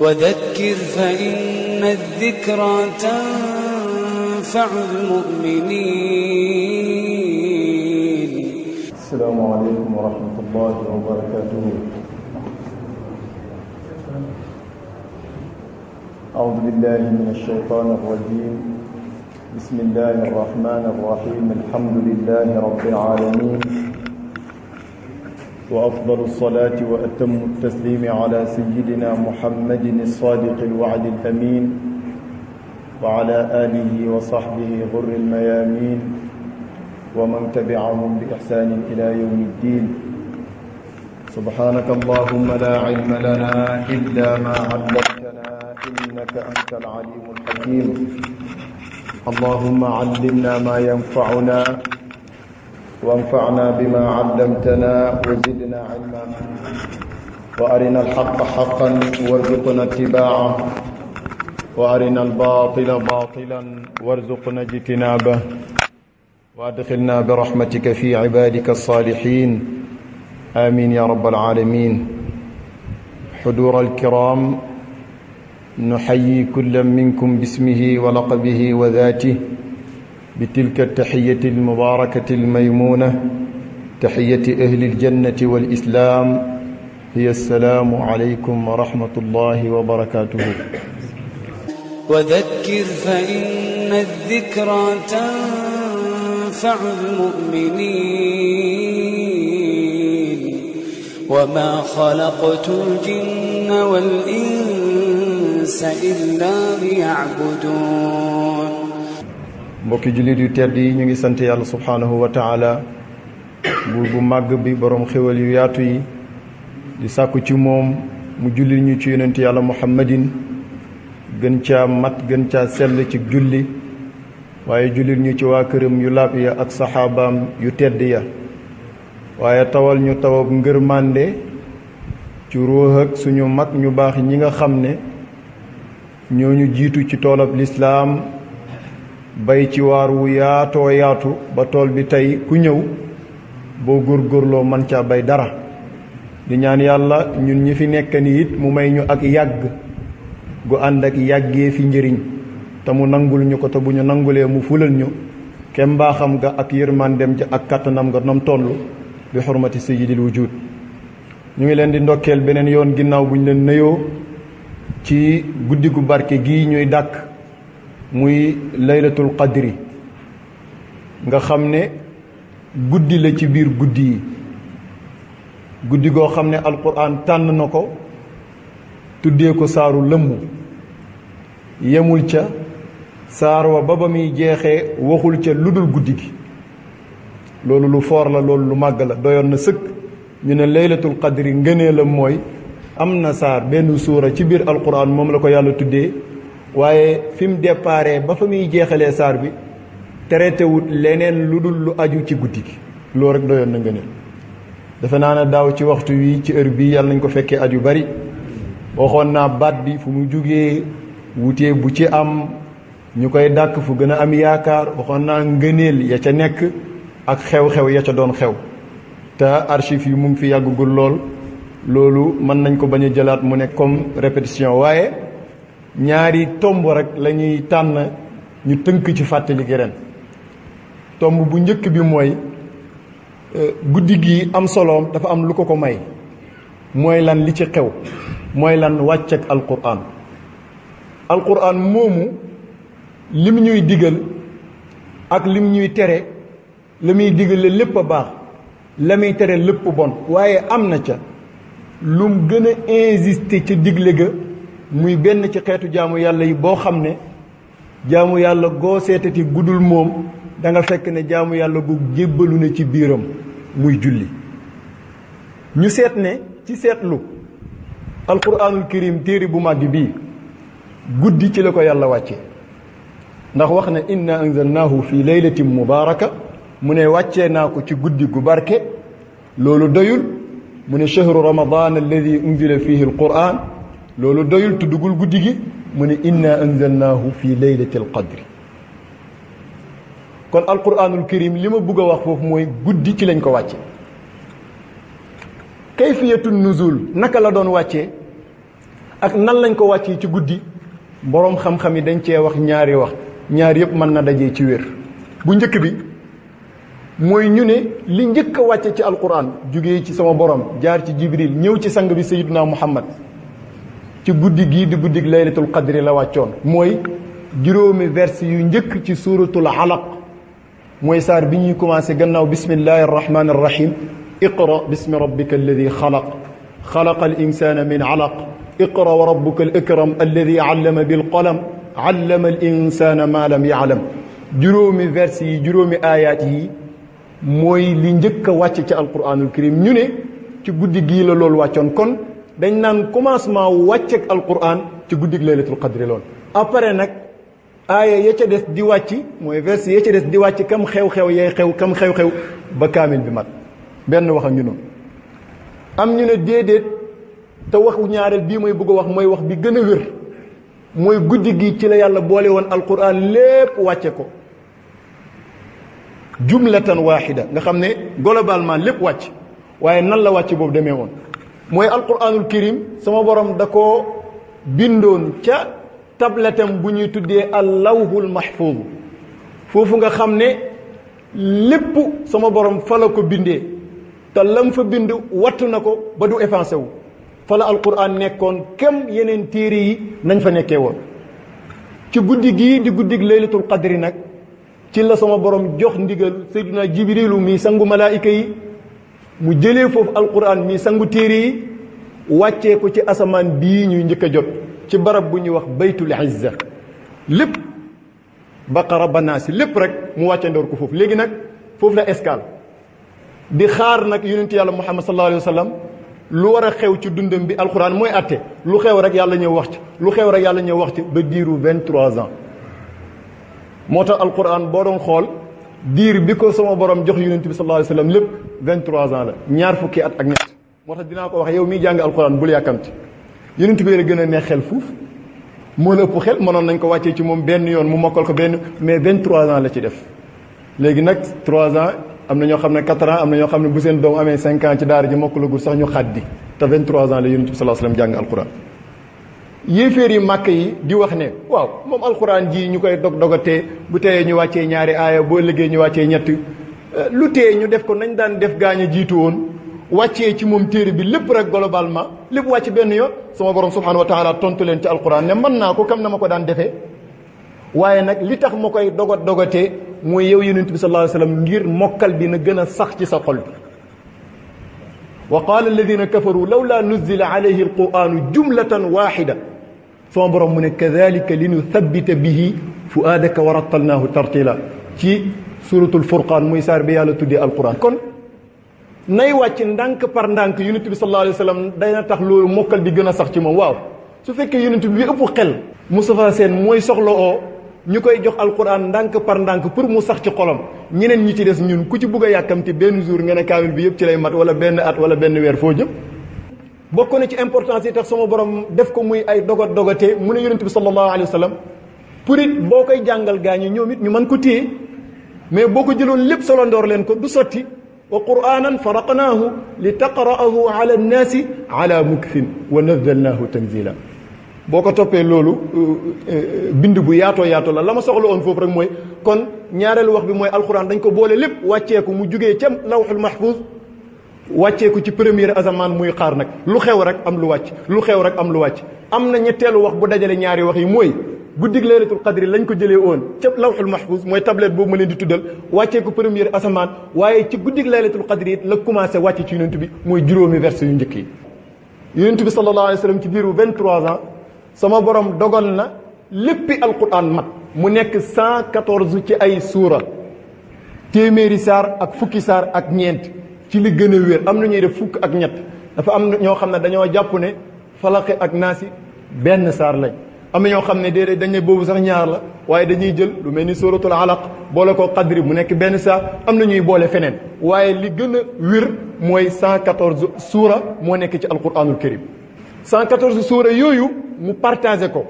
وذكر فإن الذكرى تنفع المؤمنين. السلام عليكم ورحمة الله وبركاته. أعوذ بالله من الشيطان الرجيم. بسم الله الرحمن الرحيم. الحمد لله رب العالمين، وأفضل الصلاة وأتم التسليم على سيدنا محمد الصادق الوعد الأمين وعلى آله وصحبه غر الميامين ومن تبعهم بإحسان إلى يوم الدين. سبحانك اللهم لا علم لنا إلا ما علمتنا إنك أنت العليم الحكيم. اللهم علمنا ما ينفعنا وانفعنا بما علمتنا وزدنا علما، وأرنا الحق حقا وارزقنا اتباعه، وأرنا الباطل باطلا وارزقنا اجتنابه، وأدخلنا برحمتك في عبادك الصالحين. آمين يا رب العالمين. حضور الكرام، نحيي كل منكم باسمه ولقبه وذاته بتلك التحية المباركة الميمونة، تحية أهل الجنة والإسلام، هي السلام عليكم ورحمة الله وبركاته. وذكر فإن الذكرى تنفع المؤمنين. وما خلقت الجن والإنس إلا ليعبدون. mbokki jullit yu tedd yi, ñu ngi sant yàlla subhaanahu wa taala, buur bu màgg bi, boroom xéwal yu yaatu yi, di sàkku ci moom mu jullit ñu ci yonent yàlla muhammadin, gën caa mat gën caa sell ci julli, waaye jullit ñu ci waa këram yu laab ya ak saxaabaam yu tedd ya, waaye tawal ñu tawab ngërmande ci ruux ak suñu mag ñu baax ñi nga xam ne ñooñu jiitu ci toolab lislaam, bay ci waar wu yaatoo yaatu ba tool bi tey ku ñëw boo góorgóorloo man caa bay dara. di ñaan yàlla ñun ñi fi nekk ni it mu may ñu ak yàgg gu ànd ak yàggee fi njëriñ, te mu nangul ñu ko, te bu ñu nangulee mu fulal ñu kem mbaaxam ga ak yërmandem ja ak kàttanam nga nom toll bi xurmati sayyidil wujud. ñu ngi leen di ndokkeel beneen yoon ginnaaw bu ñu leen nuyoo ci guddi gu barke gii ñuy dàkk muy laylatul qadri, nga xam ne guddi la ci biir guddi yi, guddi goo xam ne alquran tànn na ko tuddee ko saaru lëmm. yemul ca saar wa ba muy jeexee waxul ca lu dul guddi gi. loolu lu foor la, loolu lu màgg la, doyoon na sëkk ñu ne laylatul qadri ngëneelam mooy am na saar benn suura ci biir alquran moom la ko yàlla tuddee, waaye fi mu déparé ba fa muy jeexalee saar bi traité wut leneen lu dul lu aju ci guddi gi. loolu rek doyoon na ngëneel. defe naa ne daaw ci waxtu wi ci heure bii yàlla nañ ko fekkee at yu bari. waxoon naa baat bi fu mu jugee, wutee bu ci am, ñu koy dàkk fu gën a am yaakaar. waxoon naa ngëneel ya ca nekk ak xew-xew ya ca doon xew, te archive yi mu ngi fi yàggugul lool. loolu mën nañ ko bañ a jëlaat mu nekk comme répétition, waaye ñaari tomb rek la ñuy tànn ñu tënk ci fàttali gi ren. tomb bu njëkk bi mooy guddi gi am soloom dafa am lu ko may. mooy lan li ci xew, mooy lan wàcc ak alquran. alquran moomu lim ñuy digal ak lim ñuy tere, la muy digale lépp a baax, la muy tere lépp bon, waaye am na ca lum gën a insister ca digle ga, muy benn ci xeetu jaamu yàlla yi boo xam ne jaamu yàlla goo seetati guddul moom da nga fekk ne jaamu yàlla gu jébbalu ne ci biiram, muy julli. ñu seet ne ci seetlu alquranul karim téere bu màgg bii guddi ci la ko yàlla wàcce, ndax wax na inna anzalnaahu fi laylatin mubaaraka, mu ne wàccee naa ko ci guddi gu barke. loolu doyul, mu ne shahru ramadan alladi unzila fihi alquran, loolu doyul tuddugul guddi gi, mu ne inna anzalnaahu fi laylatil qadri. kon alquranul karim li ma bëgg a wax foofu mooy guddi ci lañ ko wàcce. kayfiyatu nuzul, naka la doon wàccee? ak nan lañ ko wàccee ci guddi boroom xam-xam yi dañ cee wax ñaari wax ñaar yëpp mën na dajee ci wér. bu njëkk bi mooy ñu ne li njëkk a wàcce ci alquran jugee ci sama borom jaar ci jibril ñëw ci sang bi sayyiduna muhammad ci guddi gii di guddig laylatul qadri la wàccoon mooy juróomi vers yu njëkk ci suuratul alaq mooy saar bi ñuy commencé gannaaw bismillahi arrahmani arrahim iqra bismi rabbika alladi xalaq xalaqa al insana min alaq iqra wa rabbuka al ikram alladi allama bil qalam allama al insana ma lam yaalam juróomi vers yi juróomi aayaat yi mooy li njëkk a wàcc ci alquranul karim ñu ne ci guddi gii la loolu wàccoon kon dañ naan commencement wàcceeg alquran ci guddig laylatul qadri loon après nag aaya ya ca des di wàcc mooy vers ya ca des di wàcc kam xew-xew yay xew kam xew-xew ba kaamil bi mat benn wax ak ñu noonu am ñu ne déedéet te waxu ñaareel bii mooy bëgg a wax mooy wax bi gën a wér mooy guddi gi ci la yàlla boole woon alquran lépp wàcce ko jumlatan waaxida nga xam ne globalement lépp wàcc waaye nan la wàcc boobu demee woon mooy alquranul karim sama borom da koo bindoon ca tabletam bu ñuy tuddee allawhul mahfuz foofu nga xam ne lépp sama borom fa la ko bindee te lam fa bind wattu na ko ba du effacé wu fa la alquran nekkoon kem yeneen téere yi nañ fa nekkee woon ci guddi gii di guddig laylatul qadri nag ci la sama borom jox ndigal sayyiduna jibrilu mi sangu malaayika yi mu jëlee foofu alquran mi sangu téere yi wàccee ko ci asamaan bii ñuy njëkk a jot ci barab bu ñuy wax baytul izza lépp baqara banaasi lépp rek mu wàcce ndoor ko foofu léegi nag foofu la escale di xaar nag yonent yàlla muhammad sallallahu alayhi wa sallam lu war a xew ci dundam bi alquran mooy atte lu xew rek yàlla ñëw wax ci lu xew rek yàlla ñëw wax ci ba diiru 23 ans moo tax alquran boo doon xool diir bi ko sama borom jox yonent bi sallallahu alayhi wa sallam lépp 23 ans la ñaar fukki at ak ñett moo tax dinaa ko wax yow miy jàng alquran bul yàkkamti yonent bi la gën a neex xel fuuf moo la ëpp xel mënoon nañ ko wàccee ci moom benn yoon mu mokkal ko benn mais 23 ans la ci def léegi nag 3 ans am na ñoo xam ne 4 ans am na ñoo xam ne bu seen doom amee 5 ans ci daara ji mokkalagul sax ñu xaddi te 23 ans la yonent bi sallallahu alayhi wa sallam jàng alquran yéeféer yi màkk yi di wax ne waaw moom alquran ji ñu koy dogatee bu teyee ñu wàccee ñaari aaya boo liggéey ñu wàccee ñett lu tee ñu def ko nañ daan def gaañ a jiitu woon wàccee ci moom téere bi lépp rek globalement lépp wàcc benn yoon sama borom subhanahu wa taala tontu leen ci alquran ne mën naa ko kam na ma ko daan defee waaye nag li tax ma koy dogatee mooy yow yonent bi sallallahu alayhi wa sallam ngir mokkal bi na gën a sax ci sa xol bi wa qaala alladina kafaru lawla nuzila alayhi alquranu jumlatan waxida sama borom mu ne kadalika li nu thabbita bihi fuaadaka wa rattalnaahu tartila ci suratul furqaan muy saar bi yàlla tuddee alquran kon nay wàcc ndànk par ndànk yonent bi sallallahu alayhi wa sallam dana tax loolu mokkal bi gën a sax ci moom waaw su fekkee yonent bi ëpp xel Moustapha Sène mooy soxla oo ñu koy jox alquran ndànk par ndànk pour mu sax ci xolam ñeneen ñi ci des ñun ku ci bugg a yàkkamti benn jour nga ne kaamil bi yëpp ci lay mat wala benn at wala benn weer foo jëm bokk na ci importance yi tax sama borom def ko muy ay dogatee mu ne yonent bi sallallahu alayhi wa sallam pour it boo koy jàngal gaa ñi ñoom it ñu mën ko téye mais boo ko jëloon lépp solo ndoor leen ko du sotti wa qur'anan faraqnaahu li taqra'ahu ala annaasi ala mukthin wa nazzalnaahu tanzila boo ko toppee loolu bind bu yaatoo la la ma soxla woon foofu rek mooy kon ñaareelu wax bi mooy alquran dañ ko boole lépp wàcceeku mu jugee ca lawxul mahfuz wàcceeku ci première asamaan muy xaar nag lu xew rek am lu wàcc lu xew rek am lu wàcc am na ñetteelu wax bu dajale ñaari wax yi mooy guddig laylatul qadri lañ ko jëlee woon ca lawxul mahfuz mooy tablette boobu ma leen di tuddal wàcceeku première asamaan waaye ci guddig laylatul qadri it la commencé wàcc ci yonent bi mooy juróomi verset yu njëkk yi yonent bi sallallahu alayhi wa sallam ci biiru 23 ans sama borom dogal na léppi alquran mat mu nekk 114 ci ay suura téeméeri saar ak fukki saar ak ñeent ci li gën a wér am na ñuy def fukk ak ñett dafa am ñoo xam ne dañoo jàpp ne falaqi ak naasi benn saar lañ am na ñoo xam ne déedéet dañ ne boobu sax ñaar la waaye dañuy jël lu mel ni suratul alaq boole ko qadri mu nekk benn saar am na ñuy boole feneen waaye li gën a wér mooy 114 suura moo nekk ci alquranul karim 114 suura yooyu mu partagé ko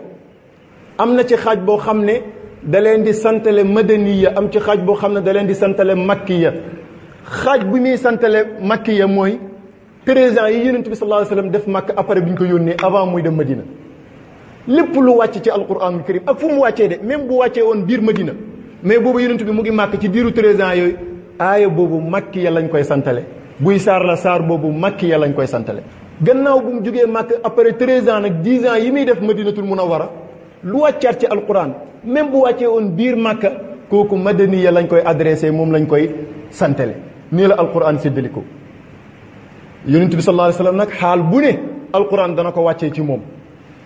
am na ci xaaj boo xam ne da leen di santale madaniya am ci xaaj boo xam ne da leen di santale makkiya xaaj bu muy santale makkiya mooy 13 ans yi yonent bi sallallahu alayhi wa sallam def makk après bi ñu ko yónnee avant muy dem Madina lépp lu wàcc ci alquranul karim ak fu mu wàccee de même bu wàccee woon biir Madina mais boobu yonent bi mu ngi màkk ci diiru 13 ans yooyu aaya boobu makki ya lañ koy santale buy saar la saar boobu makki ya lañ koy santale gannaaw bu mu jógee màkk après 13 ans nag 10 ans yi muy def Madinatul Munawwara lu wàccaat ci alquran même bu wàccee woon biir màkka kooku madani ya lañ koy adressé moom lañ koy santale nii la alquran séddali ko yonent bi sallallahu alayhi wa sallam nag xaal bu ne alquran dana ko wàccee ci moom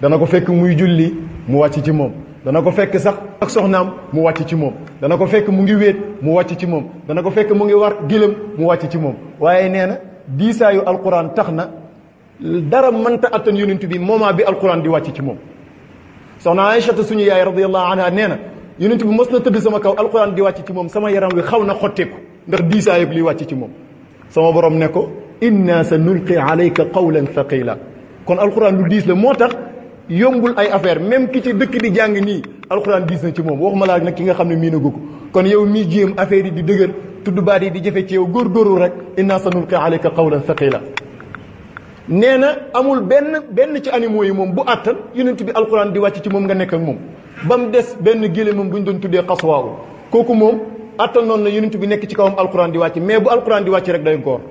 dana ko fekk muy julli mu wàcc ci moom dana ko fekk sax ak soxnaam mu wàcc ci moom dana ko fekk mu ngi wéet mu wàcc ci moom dana ko fekk mu ngi war gëlëm mu wàcc ci moom waaye nee na diisaayu alquran tax na dara mënta attan yonent bi moment bi alquran di wàcc ci moom soxna Aïchata suñu yaay radiyallahu anha nee na yonent bi mos na tëdd sama kaw alquran di wàcc ci moom sama yaram wi xaw na xotteeku ndax diisaayu liy wàcc ci moom sama borom ne ko inna sa nulqi alayka qawlan thaqila kon alquran lu diis la moo tax yombul ay affaire même ki ci dëkk di jàng nii alxuraan diis na ci moom waxuma laa nag ki nga xam ne mii na ko kon yow mii jéem affaire yi di dëgër tudd baat yi di jafe ci yow góorgóorlu rek inna sanulqi alayka qawlan thaqila nee na amul benn ci animaux yi moom bu àttan yonent bi alxuraan di wàcc ci moom nga nekk ak moom ba mu des benn géle moom bu ñu doon tuddee xaswaawu kooku moom àttan noonu na yonent bi nekk ci kawam alxuraan di wàcc mais bu alxuraan di wàcc rek day góor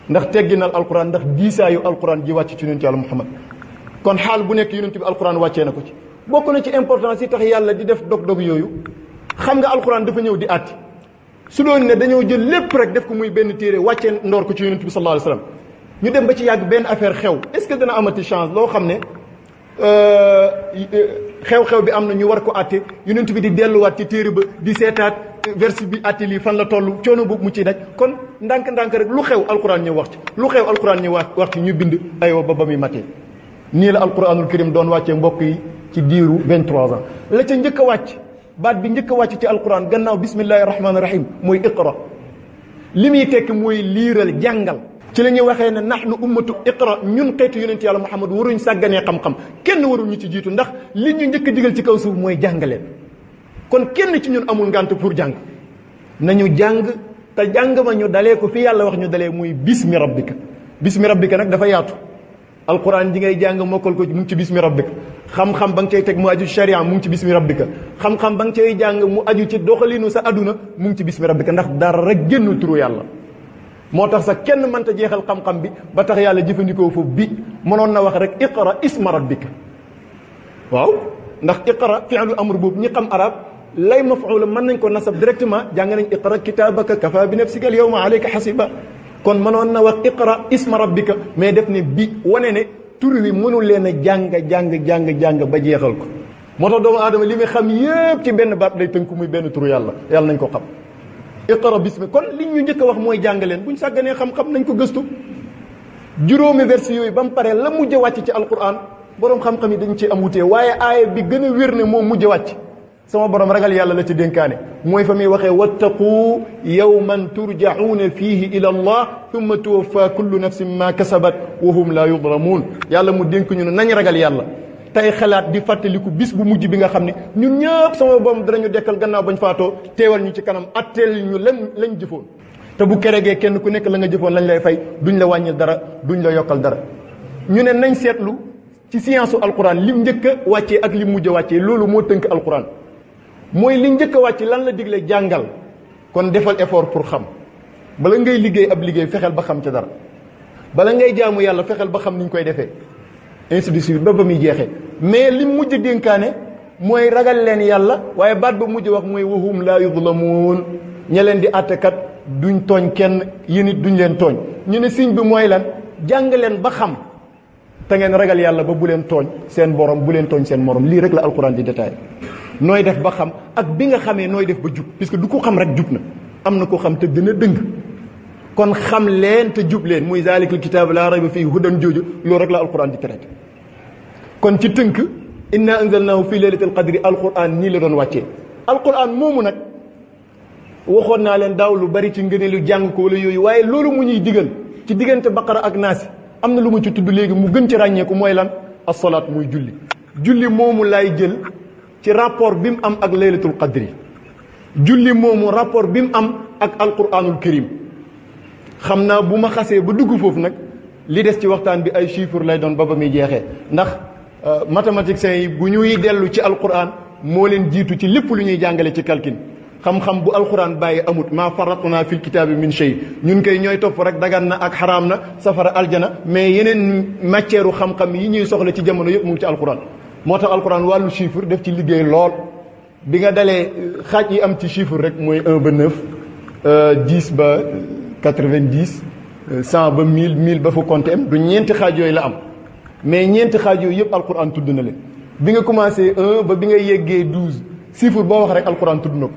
ndax tegginal alxuraan ndax diisaayu alxuraan ji wàcc ci yonent yàlla Muhammad kon xaal bu nekk yonent bi alquran wàccee na ko ci bokk na ci importance yi tax yàlla di def dog-dog yooyu xam nga alquran dafa ñëw di àtti su doon ne dañoo jël lépp rek def ko muy benn téere wàccee ndoor ko ci yonent bi sallallahu alayhi wasallam ñu dem ba ci yàgg benn affaire xew est-ce que dana amati chance loo xam ne xew-xew bi am na ñu war ko àtte yonent bi di delluwaat ci téere ba di seetaat verset bi àtte lii fan la toll coono boobu mu ciy daj kon ndànk-ndànk rek lu xew alquran ñëw wax ci lu xew alquran ñëw wax ci ñu bind aywa ba muy matee nii la alquranul karim doon wàccee mbokk yi ci diiru 23 ans la ca njëkk a wàcc baat bi njëkk a wàcc ci alquran gannaaw bismillahi rahmaani rahim mooy iqra li muy tekki mooy liiral jàngal ci la ñuy waxee ne nahnu ummatu iqra ñun xeetu yonent yàlla Muhammad waruñ sàgganee xam-xam kenn warul ñu ci jiitu ndax li ñu njëkk a digal ci kaw suuf mooy jàngaleen kon kenn ci ñun amul ngànt pour jàng nañu jàng te jàng ma ñu dalee ko fi yàlla wax ñu dalee muy bismi rabbika nag dafa yaatu alquran ji ngay jàng mokkal ko mu ngi ci bismi rabbika xam-xam ba nga cay teg mu aju sharia mu ngi ci bismi rabbika xam-xam ba nga cay jàng mu aju ci doxalinu sa aduna mu ngi ci bismi rabbika ndax dara rek génnul turu yàlla moo tax sax kenn mënta jeexal xam-xam bi ba tax yàlla jëfandikoo foofu bi mënoon na wax rek iqra isma rabbika waaw ndax iqra fi'lu amr boobu ñi xam arab lay maf'ul mën nañ ko nasab directement jàng nañ iqra kitabaka kafa bi nafsika al yawma alayka hasiba kon mënoon na wax iqra isma rabbika mais def ne bi wane ne tur wi mënul leen a jàng ba jeexal ko moo tax doomu aadama li muy xam yépp ci benn baat lay tënku muy benn turu yàlla nañ ko xam iqra bismi kon li ñu njëkk a wax mooy jàng leen buñ sàgganee xam-xam nañ ko gëstu juróomi verset yooyu ba mu paree la mujj wàcc ci alquran boroom xam-xam yi dañ ci am wutee waaye aaya bi gën a wér ne moom mujj wàcc sama borom ragal yàlla la ci dénkaane mooy fa muy waxee wattaqu yawman turjauna fihi ila allah thumma tuwaffa kullu nafsin ma kasabat wa hum la yudlamun yàlla mu dénk ñu ne nañ ragal yàlla tey xalaat di fàttaliku bis bu mujj bi nga xam ne ñun ñëpp sama borom danañu dekkal gannaaw bañ faatoo teewal ñu ci kanam atteel ñu lañ jëfoon te bu keregee kenn ku nekk la nga jëfoon lañ lay fay duñ la wàññil dara duñ la yokkal dara ñu ne nañ seetlu ci science u alquran lim njëkk a wàccee ak lim mujj a wàccee loolu moo tënk alquran mooy li njëkk a wàcc lan la digle jàngal kon defal effort pour xam bala ngay liggéey ab liggéey fexeel ba xam ca dara bala ngay jaamu yàlla fexeel ba xam ni ñu koy defee ainsi de suite ba muy jeexee mais li mujj dénkaane mooy ragal leen yàlla waaye baat ba mujj wax mooy wahum laa yuzlamuun ña leen di àttekat duñ tooñ kenn yéen it duñ leen tooñ ñu ne signe bi mooy lan jàng leen ba xam te ngeen ragal yàlla ba bu leen tooñ seen borom bu leen tooñ seen morom lii rek la alquran di détaillé nooy def ba xam ak bi nga xamee nooy def ba jub puisque du ko xam rek jub na am na ko xam te gën a dëng kon xam leen te jub leen muy zaalikal kitaab laa rayba fii hudan jooju loolu rek la alquran di traité kon ci tënk inna anzalnaahu fii laylatil qadri alquran nii la doon wàccee alquran moomu nag waxoon naa leen daaw lu bari ci ngëneelu jàng ko wala yooyu waaye loolu mu ñuy digal ci diggante baqara ak naasi am na lu mu ci tudd léegi mu gën ci ràññeeku mooy lan as-salaat muy julli moomu laay jël ci rapport bi mu am ak laylatul qadri julli moomu rapport bi mu am ak alquranul karim xam naa bu ma xasee ba dugg foofu nag li des ci waxtaan bi ay chiffres lay doon ba muy jeexee ndax mathématiciens yi bu ñuy dellu ci alquran moo leen jiitu ci lépp lu ñuy jàngale ci calcul xam-xam bu alquran bàyyi amut maa faratna fil kitaabi min shay ñun koy ñooy topp rek dagan na ak xaraam na safara aljana mais yeneen matière u xam-xam yi ñuy soxla ci jamono yëpp mu ngi ci alquran moo tax alquran wàllu chiffre def ci liggéey lool bi nga dalee xaaj yi am ci chiffre rek mooy 1 ba 9 10 ba 90 100 ba 1000 ba fa compté am du ñeenti xaaj yooyu la am mais ñeenti xaaj yooyu yëpp alquran tudd na leen bi nga commencé 1 ba bi nga yeggee 12 chiffre boo wax rek alquran tudd na ko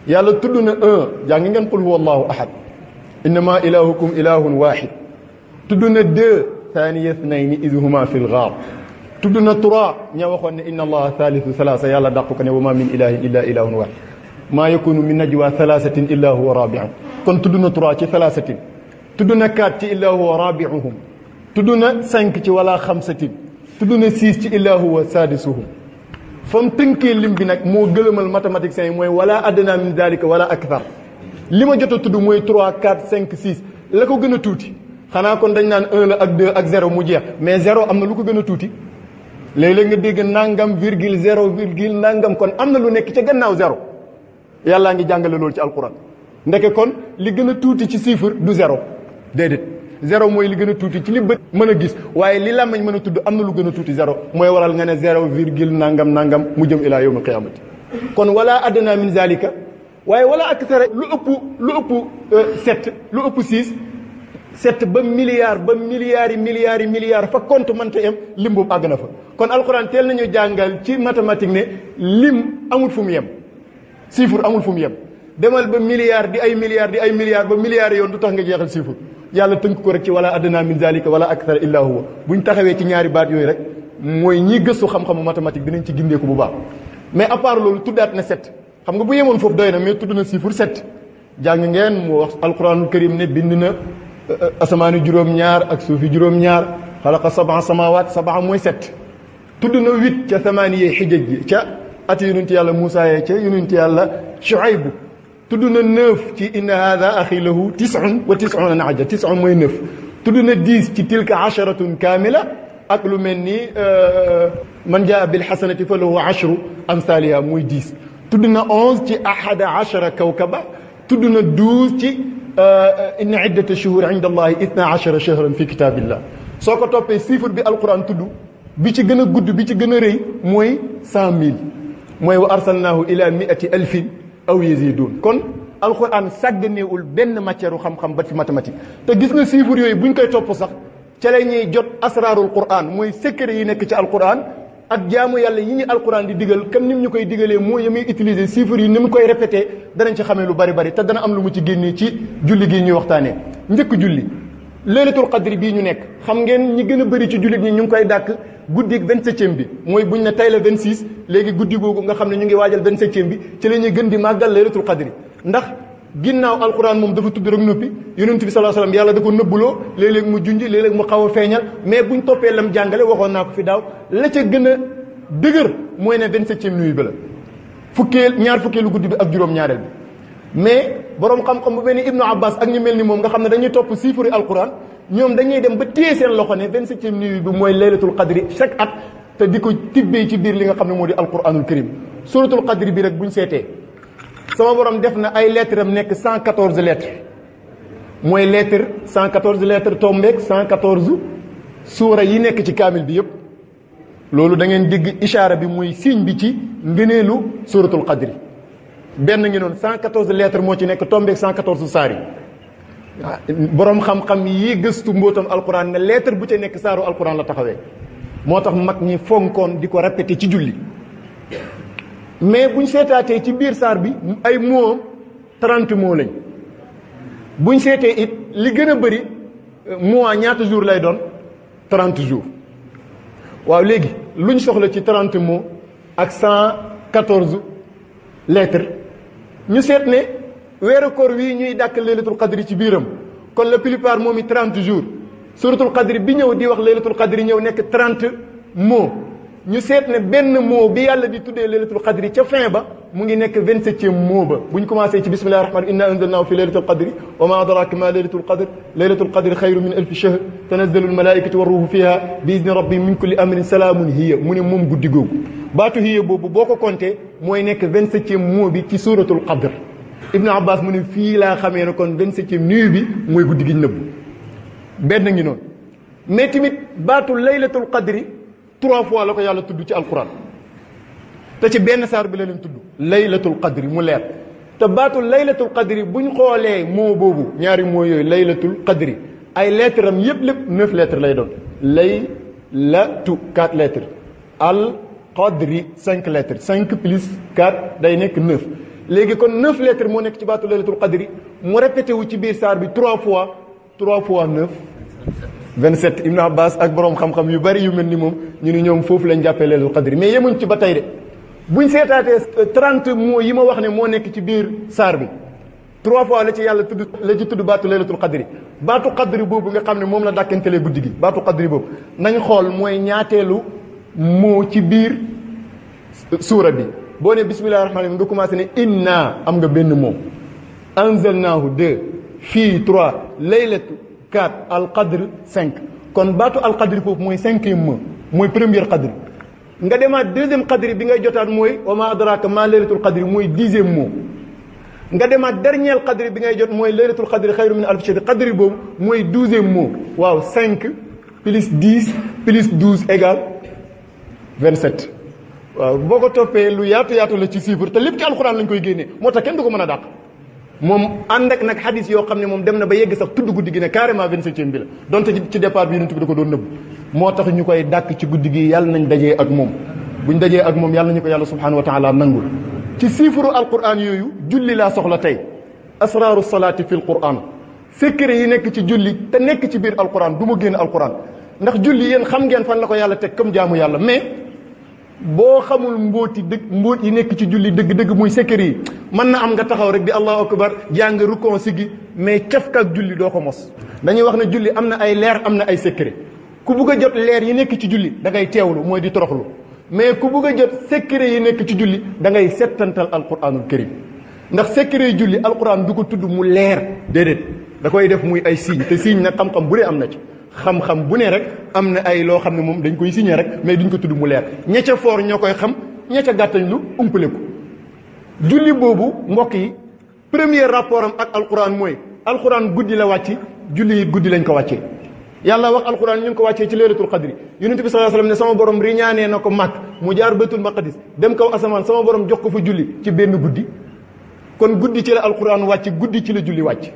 yàlla tudd na 1 jaa ngi ngeen qul huwa allahu ahad innama ilahukum ilahun wahid tudd na 2 thaniya ithnayni idh huma fi lgaar tudd na 3 ña waxoon ne inna allaha thalithu thalatha yàlla dàq ko ne wa ma min ilahin illa ilahun wahid maa yakunu min najwa thalathatin illa huwa rabi'un kon tudd na 3 ci thalathatin tudd na 4 ci illa huwa rabi'uhum tudd na 5 ci wala xamsatin tudd na 6 ci illa huwa sadisuhum fa mu tënkee lim bi nag moo gëlëmal mathématiciens yi mooy wala adna min dalika wala akthar li ma jot a tudd mooy 3 4 5 6 la ko gën a tuuti xanaa kon dañ naan 1 la ak 2 ak 0 mu jeex mais 0 am na lu ko gën a tuuti léeg-léeg nga dégg nangam virgule 0 virgule nangam kon am na lu nekk ca gannaaw 0 yàllaa ngi jàngale loolu ci alquran ndeke kon li gën a tuuti ci chiffre du 0 déedéet 0 mooy li gën a tuuti ci li bët mën a gis waaye li làmmañ mën a tudd am na lu gën a tuuti 0 mooy waral nga ne 0 virgule nangam nangam mu jëm ilaa yawmil qiyaamati kon wala adna min zalika waaye wala akthara lu ëpp 7 lu ëpp 6 7 ba milliard ba milliards fa compte mënta yem lim boobu àgg na fa kon alxuraan teel nañu jàngal ci mathématique ne lim amul fu mu yem chiffre amul fu mu yem demal ba milliard di ay milliards ba milliards yoon du tax nga jeexal chiffre yàlla tënk ko rek ci wala adna min zalika wala akthar illa huwa buñ taxawee ci ñaari baat yooyu rek mooy ñi gëstu xam-xamu mathématique dinañ ci gindeeku bu baax mais à part loolu tuddaat na 7 xam nga bu yemoon foofu doy na mais tudd na chiffre 7 jàng ngeen mu wax alquranul karim ne bind na asamaani juróom-ñaar ak suufi juróom-ñaar xalaqa sab'a samawat sab'a mooy 7 tudd na 8 ca samaaniyee xijaj ji ca ati yonent yàlla Moussa yee ca yonent yàlla Shuayb tudd na 9 ci inna hada axi lahu 99 naaja 9 mooy 9 tudd na 10 ci tilka asharatun kaamila ak lu mel ni man jaa bil xasanati fa lahu ashru amsaliha muy 10 tudd na 11 ci ahada ashara kawkaba tudd na 12 ci inna iddata shuhur inda allahi 12 shahran fi kitabillah soo ko toppee chiffre bi alquran tudd bi ci gën a gudd bi ci gën a rëy mooy 100 000 mooy wa arsalnaahu ila 100,000 aw yazidun kon alquran sàgganeewul benn matière u xam-xam ba ci mathématique te gis nga chiffre yooyu buñ koy topp sax ca la ñuy jot asraarul quran mooy secret yi nekk ci alquran ak jaamu yàlla yi ñu alquran di digal comme ni mu ñu koy digalee moo yi muy utiliser chiffres yi ni mu koy répété danañ ci xamee lu bari bari te dana am lu mu ci génnee ci julli gi ñuy waxtaanee njëkk julli laylatul qadri bii ñu nekk xam ngeen ñi gën a bëri ci jullit ñi ñu ngi koy dàkk guddi 27e bi mooy buñ ne tey la 26 léegi guddi googu nga xam ne ñu ngi waajal 27e bi ci la ñuy gën di màggal laylatul qadri ndax ginnaaw alquran moom dafa tudd rek noppi yonent bi sallallahu alayhi wasallam yàlla da ko nëbbuloo léeg-léeg mu junj léeg-léeg mu xaw a feeñal mais buñ toppee lam jàngale waxoon naa ko fi daaw la ca gën a dëgër mooy ne 27e nuit bi la ñaar fukkeelu guddi bi ak juróom-ñaareel bi mais borom xam-xam bu mel ni Ibnu Abbas ak ñu mel ni moom nga xam ne dañuy topp chiffre alquran ñoom dañuy dem ba téye seen loxo ne 27e nuit bi mooy laylatul qadri chaque at te di ko tibbee ci biir li nga xam ne moo di alquranul karim suratul qadri bi rek buñ seetee sama borom def na ay lettres am nekk 114 lettres mooy lettre 114 lettres tombeek 114 suura yi nekk ci kaamil bi yëpp loolu da ngeen dégg ishaara bi muy signe bi ci ngëneelu suratul qadri benn ngi noonu 114 lettres moo ci nekk tombeek 114 saar yi borom xam-xam yi gëstu mbootam alquran ne lettre bu ca nekk saaru alquran la taxawee moo tax mag ñi fonkoon di ko répété ci julli mais buñ seetaatee ci biir saar bi ay mots 30 mots lañ buñ seetee it li gën a bëri mois ñaata jours lay doon 30 jours waaw léegi luñ soxla ci 30 mots ak 114 lettres ñu seet ne weeru koor wii ñuy dàkk laylatul qadri ci biiram kon la plupart moom i 30 jours suratul qadri bi ñëw di wax laylatul qadri ñëw nekk 30 mots ñu seet ne benn mot bi yàlla di tuddee laylatul qadri ca fin ba mu ngi nekk 27e moo ba bu ñu commencé ci bismillahi rahmaani inna anzalnaahu fi laylatul qadri wa ma adraka ma laylatul qadri xayru min alfi shahr tanazzalu almalaikatu warruhu fiha bi idni rabbihim min kulli amrin salaamun hiya mu ne moom guddi googu baatu hiya boobu boo ko compté mooy nekk 27e moo bi ci suratul qadr Ibnu Abbas mu ne fii laa xamee ne kon 27e nuit bi mooy guddi gi nëbb benn ngi noonu mais tamit baatu laylatul qadri 3 fois la ko yàlla tudd ci alquran te ci benn saar bi la leen tudd laylatul qadri mu leer te baatu laylatul qadri buñ xoolee moo boobu ñaari moo yooyu laylatul qadri ay lettres am yëpp lépp 9 lettres lay doon laylatu 4 lettres al qadri 5 lettres 5 plus 4 day nekk 9 léegi kon 9 lettres moo nekk ci baatu laylatul qadri mu répété wu ci biir saar bi 3 fois 9 27 Ibnu Abbas ak borom xam-xam yu bari yu mel ni moom ñu ni ñoom foofu lañ jàppee laylatul qadri mais yemuñ ci ba tey de buñ seetaatee 30 mots yi ma wax ne moo nekk ci biir saar bi 3 fois la ci yàlla tudd baatu laylatul qadri baatu qadri boobu nga xam ne moom la dàkkantelee guddi gi baatu qadri boobu nañ xool mooy ñaateelu moo ci biir suura bi boo ne bismillahi rahmaani rahim nga commencé ne inna am nga benn mot anzalnaahu 2 fii 3 laylatu 4 al qadr 5 kon baatu al qadri foofu mooy 5e mot mooy première qadri nga demaat 2e qadri bi ngay jotaat mooy wa ma adraka ma laylatul qadri mooy 10e mot nga demaat dernier qadri bi ngay jot mooy laylatul qadri xayru min alfi shahr qadri boobu mooy 12e mot waaw 5 plus 10 plus 12 égale 27 waaw boo ko toppee lu yaatu la ci chiffre te lépp ci alxuraan lañ koy génnee moo tax kenn du ko mën a dàq moom ànd ak nag xadis yoo xam ne moom dem na ba yegg sax tudd guddi gi ne carrément 27e bi la donte ci départ bi yonent bi da ko doon nëbb moo tax ñu koy dàkk ci guddi gi yàlla nañ dajee ak moom buñ dajee ak moom yàlla nañu ko yàlla subhanahu wa taala nangul ci chiffre alquran yooyu julli laa soxla tey asraaru salaati fi alquran secret yi nekk ci julli te nekk ci biir alquran du ma génn alquran ndax julli yéen xam ngeen fan la ko yàlla teg comme jaamu yàlla mais boo xamul mbóot yi nekk ci julli dëgg-dëgg muy secret yi mën na am nga taxaw rek di allahu akbar jàng rukon sigi mais cafkaak julli doo ko mos dañuy wax ne julli am na ay leer am na ay secret ku bugg a jot leer yi nekk ci julli da ngay teewlu mooy di toroxlu mais ku bugg a jot secret yi nekk ci julli da ngay settantal alquranul karim ndax secret yi julli alquran du ko tudd mu leer déedéet da koy def muy ay signe te signe nag xam-xam bu dee am na ci xam-xam bu ne rek am na ay loo xam ne moom dañ koy signé rek mais duñ ko tudd mu leer ña ca foor ñoo koy xam ña ca gàttañ lu umpale ko julli boobu mbokk yi premier rapport am ak alquran mooy alquran guddi la wàcc julli it guddi lañ ko wàccee yàlla wax alquran ñu ngi ko wàccee ci laylatul qadri yonent bi sallallahu alayhi wasallam ne sama borom riñaanee na ko màkk mu jaar baytul maqdis dem kaw asamaan sama borom jox ko fa julli ci benn guddi kon guddi ci la alquran wàcc guddi ci la julli wàcc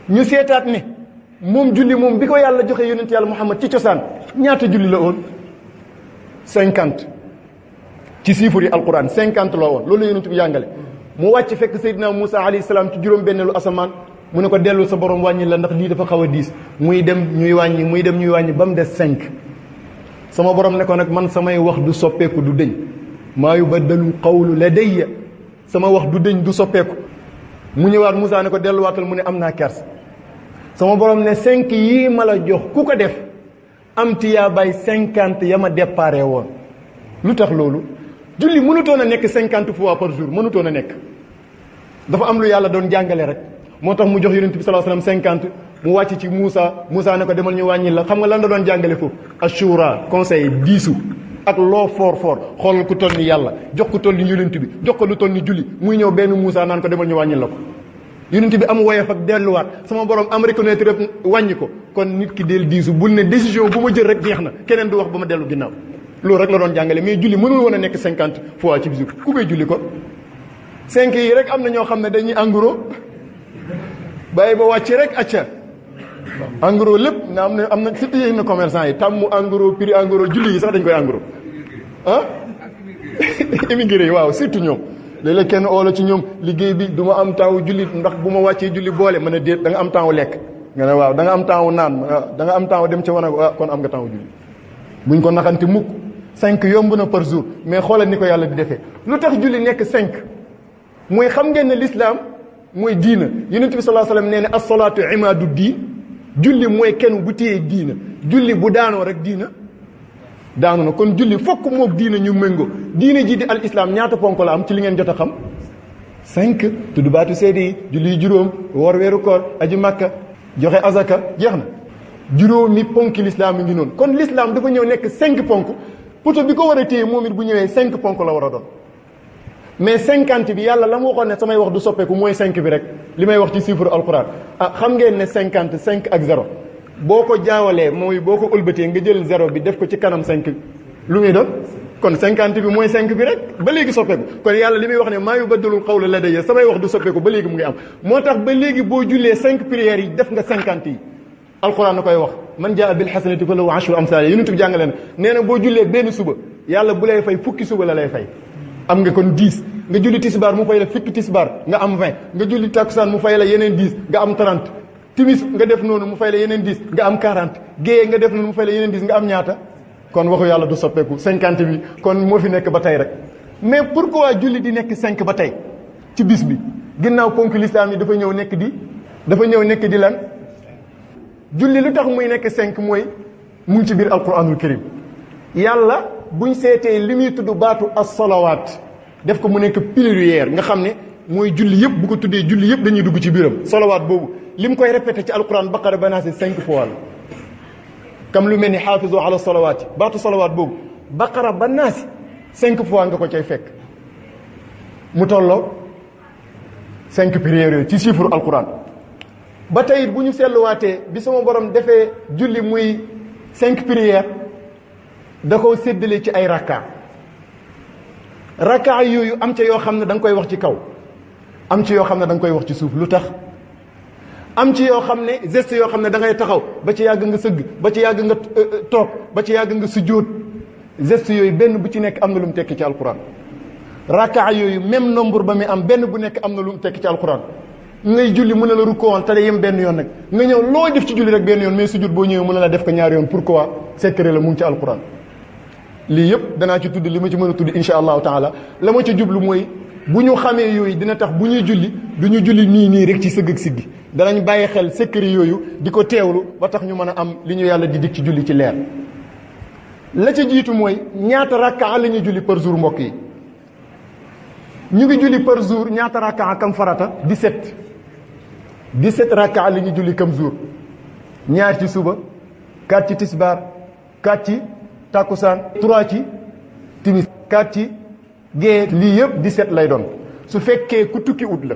ñu seetaat ne moom julli moom bi ko yàlla joxe yonent yàlla Muhammad ci cosaan ñaata julli la woon 50 ci chiffre yi alquran 50 la woon loolu la yonent bi jàngale mu wàcc fekk Seydina Moussa alayhi salaam ci juróom-benneelu asamaan mu ne ko dellu sa borom wàññi la ndax lii dafa xaw a diis muy dem ñuy wàññi ba mu des 5 sama borom ne ko nag man samay wax du soppeeku du dëñ maa yubaddalu qawlu ladayya sama wax du dëñ du soppeeku mu ñëwaat Moussa ne ko delluwaatal mu ne am naa kers sama borom ne 5 yii ma la jox ku ko def am tiyaa bay 50 ya ma déparé woon lu tax loolu julli mënutoon a nekk 50 fois par jour mënutoon a nekk dafa am lu yàlla doon jàngale rek moo tax mu jox yonent bi sallallahu alayhi wasallam 50 mu wàcc ci Moussa ne ko demal ñu wàññi la xam nga lan la doon jàngale foofu ashura conseil diisu ak loo foor xoolal ku toll ni yàlla jox ku toll ni yonent bi jox ko lu toll ni julli muy ñëw benn Moussa naan ko demal ñu wàññi la ko yonent bi am woyof ak delluwaat sama borom am reconnaître rek wàññi ko kon nit ki del diisu bul ne décision bu ma jël rek jeex na keneen du wax ba ma dellu ginnaaw loolu rek la doon jàngale mais julli mënul woon a nekk 50 fois ci bisu ku koy julli ko 5 yi rek am na ñoo xam ne dañuy engros bàyyi ba wàcc rek acca engros lépp na am na surtout yéen na commerçant yi tàmmu engros prix engros julli yi sax dañ koy engros ah immigré yi waaw surtout ñoom léeg-léeg kenn oola ci ñoom liggéey bi du ma am temps wu julli ndax bu ma wàccee julli boole mën a déet da nga am temps wu lekk nga ne waaw da nga am temps wu naan da nga am temps wu dem ca wanag kon am nga temps wu julli buñ ko naxante mukk 5 yomb na par jour mais xoolal ni ko yàlla di defee lu tax julli nekk 5 mooy xam ngeen ne l'islam mooy diina yonent bi sallallahu alayhi wasallam nee ne as-salaatu imaadu diin julli mooy kenn bu téyee diina julli bu daanoo rek diina daanu na. kon julli fokk moog diine ñu méngoo. diine ji di al islam ñaata ponk la am ci li ngeen jot a xam 5 tudd baatu seede yi julli juróom woor weeru koor aji makka joxe azaka jeex na juróomi ponki l'islam yi ngi noonu. kon l'islam dafa ñëw nekk 5 ponk poto bi ko war a téye moom it bu ñëwee 5 ponk la war a doon. mais 50 bi yàlla la mu waxoon ne samay wax du soppeeku mooy 5 bi rek li may wax ci chiffre alquran xam ngeen ne 50 5 ak 0 boo ko jaawalee mooy boo ko ëlbatee nga jël 0 bi def ko ci kanam 5 lu muy doon kon 50 bi mooy 5 bi rek ba léegi soppeeku. kon yàlla li muy wax ne maa yubaddalul qawla ladayya samay wax du soppeeku ba léegi mu ngi am. moo tax ba léegi boo jullee 5 prières yi def nga 50 yi alquran na koy wax man jaa bil hasanati falahu ashru amsaalihaa yonent bi jàngale na nee na boo jullee benn suba yàlla bu lay fay fukki suba la lay fay. am nga kon 10 nga julli tisbaar mu fay la fukki tisbaar nga am 20 nga julli takkusaan mu fay la yeneen 10 nga am 30 timis nga def noonu mu fay la yeneen 10 nga am 40 géeye nga def noonu mu fay la yeneen 10 nga am ñaata. kon waxu yàlla du soppeeku 50 bi kon moo fi nekk ba tey rek. mais pourquoi julli di nekk 5 ba tey ci bis bi ginnaaw ponk lislaam yi dafa ñëw nekk di lan julli lu tax muy nekk 5 mooy mu ngi ci biir alquranul karim yàlla buñ seetee li muy tudd baatu as-salawaat def ko mu nekk pluriel nga xam ne mooy julli yëpp bu ko tuddee julli yëpp dañuy dugg ci biiram salawaat boobu li mu koy répété ci alquran baqara ba naas 5 fois la comme lu mel ni xaafizu ala salawaati baatu salawaat boobu baqara ba naas 5 fois nga ko cay fekk mu tolloo 5 prières yooyu ci chiffre alquran. ba tey bu ñu seetluwaatee bi sama borom defee julli muy 5 prières da koo séddale ci ay rakka yooyu am ca yoo xam ne da nga koy wax ci kaw am ci yoo xam ne da nga koy wax ci suuf lu tax am ci yoo xam ne geste yoo xam ne da ngay taxaw ba ci yàgg nga sëgg ba ci yàgg nga toog ba ci yàgg nga sujjóot geste yooyu benn bu ci nekk am na lu mu tekki ci alquran rakka yooyu même nombre ba muy am benn bu nekk am na lu mu tekki ci alquran ngay julli mën na la rukkoo te yem benn yoon nag nga ñëw loo def ci julli rek benn yoon mais sujjóot boo ñëwee mën na la def ko ñaari yoon pourquoi secret la mu ngi ci alquran. lii yëpp danaa ci tudd li ma ci mën a tudd insha allahu taala la ma ci jublu mooy bu ñu xamee yooyu dina tax bu ñuy julli du ñu julli nii rek ci sëgg ak siggi danañ bàyyi xel secret yooyu di ko teewlu ba tax ñu mën a am li ñu yàlla di dig ci julli ci leer. la ca jiitu mooy ñaata rakka la ñuy julli par jour mbokk yi ñu ngi julli par jour ñaata rakka kam farata 17 rakka la ñuy julli kam jour ñaar ci suba 4 ci tisbaar 4 ci takkusaan 3 ci timis 4 ci gée lii yëpp 17 lay doon su fekkee ku tukki ut la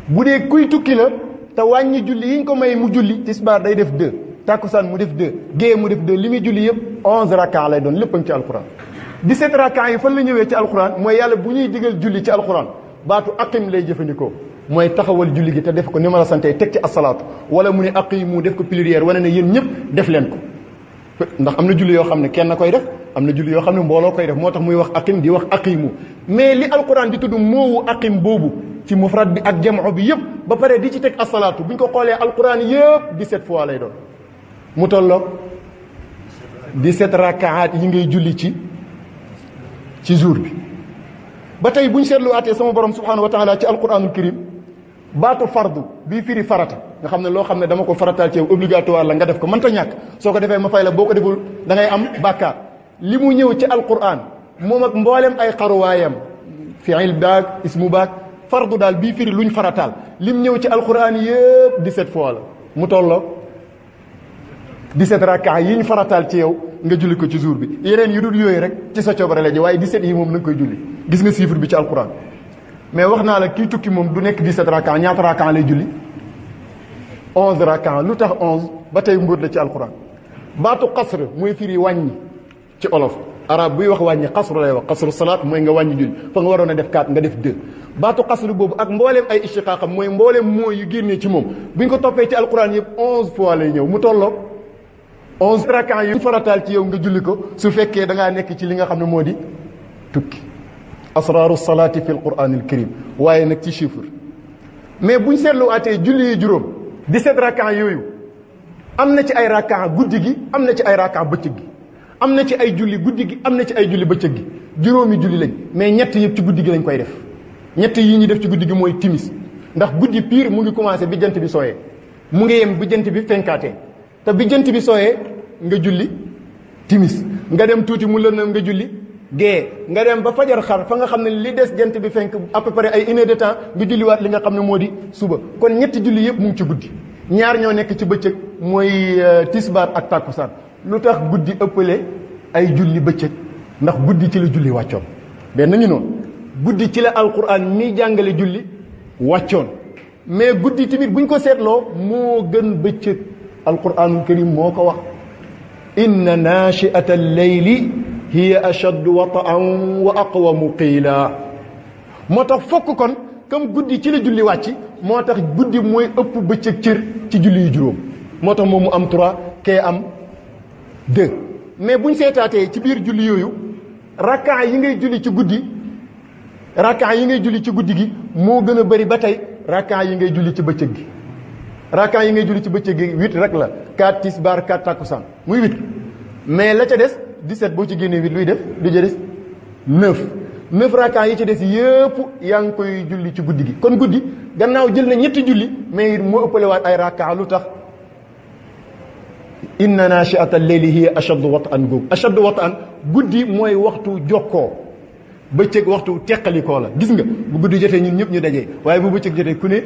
bu dee kuy tukki la te wàññi julli yi ñu ko may mu julli tisbaar day def 2 takkusaan mu def 2 gée mu def 2 li muy julli yëpp 11 rakka lay doon lépp a ngi ci alquran 17 rakka yi fan la ñëwee ci alquran mooy yàlla bu ñuy digal julli ci alquran baatu aqim lay jëfandikoo mooy taxawal julli gi te def ko ni ma la santee teg ci asalaatu wala mu ne aqimu def ko pluriel wane ne yéen ñëpp def leen ko ndax am na julli yoo xam ne kenn koy def am na julli yoo xam ne mbooloo koy def moo tax muy wax aqim di wax aqimu mais li alquran di tudd moowu aqim boobu ci mufrad bi ak jamoo bi yëpp ba pare di ci teg asalaatu bu ñu ko xoolee alquran yëpp 17 fois lay doon mu tolloog 17 rakaat yi ngay julli ci jour bi. ba tey bu ñu seetluwaatee sama borom subhanahu wa taala ci alquranul karim baatu fardu bii firi farata nga xam ne loo xam ne dama ko farataal ci yow obligatoire la nga def ko mënta ñàkk soo ko defee ma fay la boo ko deful da ngay am bàkkaar li mu ñëw ci alquran moom ak mboolem ay xaruwaayam fiil baag ismu baag fardu daal bii firi luñ farataal lim ñëw ci alquran yëpp 17 fois la mu tolloo 17 rakka yi ñu farataal ci yow nga julli ko ci jour bi yeneen yu dul yooyu rek ci sa coobare la ji waaye 17 yi moom na nga koy julli gis nga chiffre bi ci alquran mais wax naa la kii tukki moom du nekk 17 rakka ñaata rakka lay julli 11 rakka lu tax 11 ba tey mbóot la ci alquran baatu qasr mooy firi wàññi ci olof arab buy wax wàññi qasru lay wax qasru salaat mooy nga wàññi julli fa nga waroon a def 4 nga def 2 baatu qasr boobu ak mbooleem ay istiqaaqam mooy mbooleem mooy yu génnee ci moom bu ñu ko toppee ci alquran yëpp 11 fois lay ñëw mu tolloog 11 rakka yu farataal ci yow nga julli ko su fekkee da ngaa nekk ci li nga xam ne moo di tukki asraaru salaati fi alquran alkarim waaye nag ci chiffre mais buñ seetluwaatee julli yi juróom 17 rakka yooyu am na ci ay rakka guddi gi am na ci ay rakka bëccëg gi am na ci ay julli guddi gi am na ci ay julli bëccëg gi juróomi julli lañ mais ñett yëpp ci guddi gi lañ koy def ñett yi ñuy def ci guddi gi mooy timis ndax guddi pire mu ngi commencé bi jant bi sooyee mu ngi yem bi jant bi fenkaatee te bi jant bi sooyee nga julli timis nga dem tuuti mu lëndëm nga julli gée nga dem ba fajar xar fa nga xam ne li des jant bi fenk à peu près ay 1 heure de temps nga julliwaat li nga xam ne moo di suba kon ñetti julli yëpp mu ngi ci guddi ñaar ñoo nekk ci bëccëg mooy tisbaar ak tàkkusaan lu tax guddi ëppale ay julli bëccëg ndax guddi ci la julli wàccoon benn ñu noonu guddi ci la alquran mi jàngale julli wàccoon mais guddi tamit buñ ko seetloo moo gën bëccëg alquranul karim moo ko wax inna nachiata alleyli hiya ashaddu wata'an wa aqwamu qiila moo tax fokk kon comme guddi ci la julli wàcc moo tax guddi mooy ëpp bëccëg cër ci julli yu juróom moo tax moom mu am 3 kee am 2 mais buñ seetaatee ci biir julli yooyu rakkaa yi ngay julli ci guddi gi moo gën a bëri ba tey rakkaa yi ngay julli ci bëccëg gi rakkaa yi ngay julli ci bëccëg gi 8 rek la 4 tisbaar 4 takkusaan muy 8 mais la ca des 17 boo ci génnee 8 luy def lu ca des 9 rakkaa yi ci des yëpp yaa ngi koy julli ci guddi gi kon guddi gannaaw jël na ñetti julli mais moo ëppalewaat ay rakkaa lu tax inna nachiata alleyli hiya ashaddu wat'an googu ashaddu wat'an guddi mooy waxtu jokkoo bëccëg waxtu teqalikoo la gis nga bu guddi jotee ñun ñëpp ñu dajee waaye bu bëccëg jotee ku ne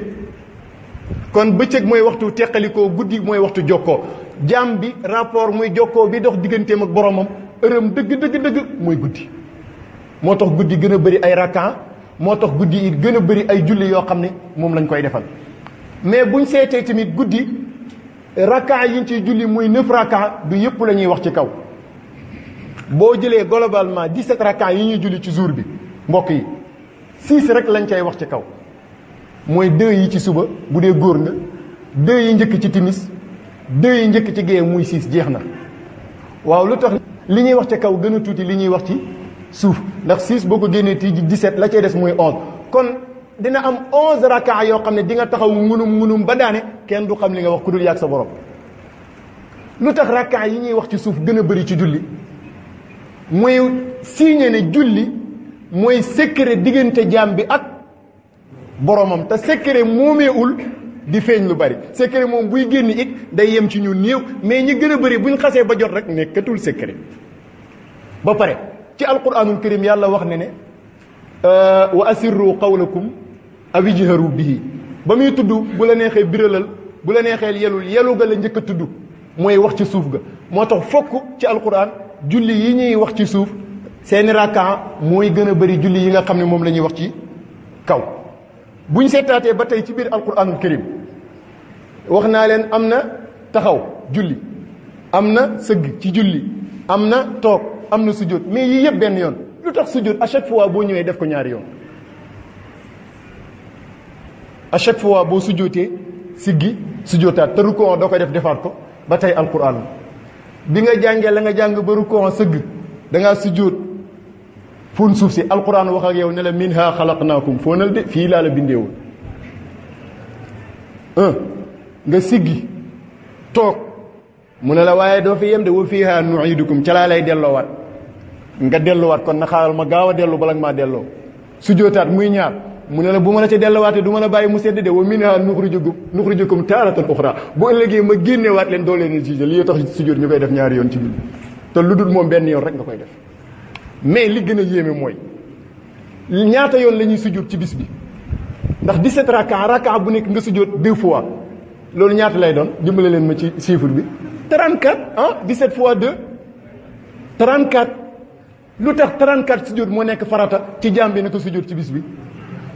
kon bëccëg mooy waxtu teqalikoo guddi mooy waxtu jokkoo jaam bi rapport muy jokkoo bi dox digganteem ak boromam ërëm dëgg mooy guddi moo tax guddi gën a bëri ay rakka moo tax guddi it gën a bëri ay julli yoo xam ne moom lañ koy defal mais buñ seetee tamit guddi rakka yi ñu ciy julli muy 9 rakka du yëpp la ñuy wax ci kaw boo jëlee globalement 17 rakka yi ñuy julli ci jour bi mbokk yi 6 rek lañ cay wax ci kaw mooy 2 yi ci suba bu dee góor nga 2 yi njëkk ci timis 2 yi njëkk ci gée muy 6 jeex na waaw lu tax li ñuy wax ci kaw gën a tuuti li ñuy wax ci suuf ndax 6 boo ko génnee ti 17 la cay des muy 11 kon dina am 11 rakka yoo xam ne di nga taxaw ngunum ba daane kenn du xam li nga wax ku dul yàgg sa borom lu tax rakka yi ñuy wax ci suuf gën a bëri ci julli mooy signé ne julli mooy secret diggante jaam bi ak boromam te secret moomeewul di feeñ lu bari secret moom buy génn it day yem ci ñu néew mais ñi gën a bëri buñ xasee ba jot rek nekkatul secret ba pare ci alquranul karim yàlla wax ne wa asirru qawlakum aw ijharu bihi ba muy tudd bu la neexee biralal bu la neexee yelu ga la njëkk a tudd mooy wax ci suuf ga moo tax fokk ci alquran julli yi ñuy wax ci suuf seeni rakka mooy gën a bëri julli yi nga xam ne moom la ñuy wax ci kaw buñ seetaatee ba tey ci biir alquranul karim wax naa leen am na taxaw julli am na sëgg ci julli am na toog am na sujjóot mais yii yëpp benn yoon lu tax sujjóot à chaque fois boo ñëwee def ko ñaari yoon à chaque fois boo sujjóotee siggi sujjóotaat te rukkoo doo koy defaat ko ba tey alquran bi nga jàngee la nga jàng ba rukkoo sëgg da ngaa sujjóot fóon suuf si alquran wax ak yow ne la minha xalaqnaakum fóonal de fii laa la bindeewul nga siggi toog mu ne la waaye doo fi yem de wa fiiha nuidukum ca laa lay delloowaat nga delluwaat kon na xaaral ma gaaw a dellu bala nga maa delloo sujjóotaat muy ñaar mu ne la bu ma la ca delluwaatee du ma la bàyyi mu sedd de wa minha nuxrijukum taaratan uxra bu ëllëgee ma génneewaat leen doo leen jugé li tax sujjóot ñu koy def ñaari yoon ci julli te lu dul moom benn yoon rek nga koy def mais li gën a yéeme mooy ñaata yoon la ñuy sujjóot ci bis bi ndax 17 rakka bu nekk nga sujjóot 2 fois loolu ñaata lay doon dimbale leen ma ci chiffre bi 34 17 fois 2 34 lu tax 34 sujjóot moo nekk farata ci jaam bi ne ko sujjóot ci bis bi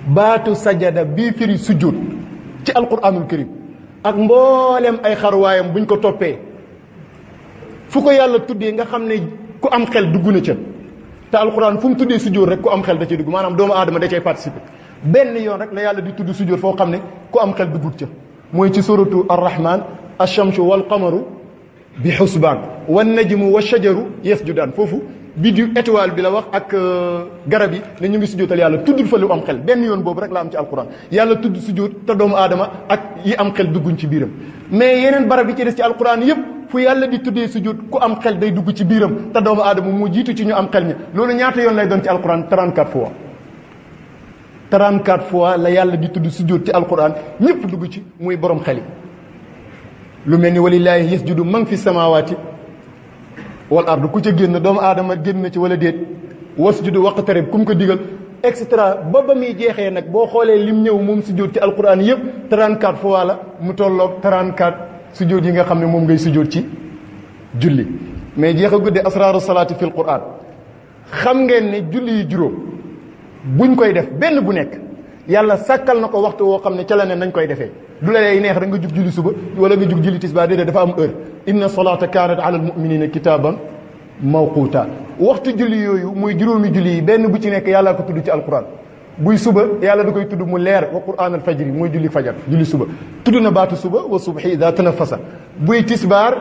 baatu sajada bii firi sujjóot ci alquranul karim ak mboolem ay xarwaayam buñ ko toppee fu ko yàlla tuddee nga xam ne ku am xel dugg na ca te alquran fu mu tuddee sujjóot rek ku am xel da cay dugg maanaam doomu aadama da cay participer benn yoon rek la yàlla di tudd sujjóot foo xam ne ku am xel duggut ca mooy ci suratu arrahman alchamsu walqamaru bi xusbaan wan najmu wa shajaru yasjudaan foofu biddiw étoile bi la wax ak garab yi ne ñu ngi sujjóotal yàlla tuddul fa lu am xel benn yoon boobu rek la am ci alquran yàlla tudd sujjóot te doomu aadama ak yi am xel dugguñ ci biiram mais yeneen barab yi ci des ci alquran yëpp fu yàlla di tuddee sujjóot ku am xel day dugg ci biiram te doomu aadama moo jiitu ci ñu am xel ñi loolu ñaata yoon lay doon ci alquran 34 fois 34 fois la yàlla di tudd sujjóot ci alquran ñëpp dugg ci muy borom xel yi lu mel ni walillahi yasjudu man fi samawati wal ardu ku ca génn doomu aadama génn na ci wala déet wasjudu waqtarib kum ko digal et cetera ba muy jeexee nag boo xoolee lim ñëw moom sujjóot ci alquran yëpp 34 fois la mu tolloog 34 sujjóot yi nga xam ne moom ngay sujjóot ci julli. mais jeex a gudde asraaru salaati fil quran xam ngeen ne julli yi juróom buñ koy def benn bu nekk yàlla sàkkal na ko waxtu woo xam ne ca la ne nañ koy defee du la lay neex rek nga jug julli suba wala nga jug julli tisbaar déedéet dafa am heure inna salata kanat ala al muminina kitaban mawquta waxtu julli yooyu muy juróomi julli yi benn bu ci nekk yàlla ko tudd ci alquran buy suba yàlla da koy tudd mu leer wa quran al fajri mooy julli fajar julli suba tudd na baatu suba wa subhi ida tanafasa buy tisbaar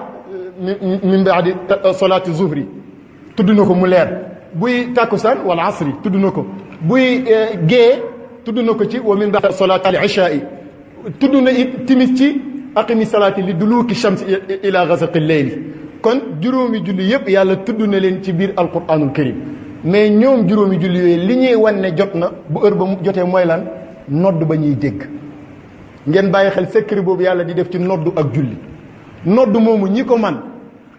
min baadi salaati zuhri tudd na ko mu leer buy takkusaan wal asri tudd na ko buy gée tudd na ko ci wa min baadi salaati al ishaai tudd na it timis ci aqimi salaati li duluki shams ila ghasaqi leyli kon juróomi julli yëpp yàlla tudd na leen ci biir alquranul karim mais ñoom juróomi julli yooyu li ñuy wan ne jot na bu heure ba jotee mooy lan nodd ba ñuy dégg ngeen bàyyi xel secret boobu yàlla di def ci nodd ak julli nodd moomu ñi ko man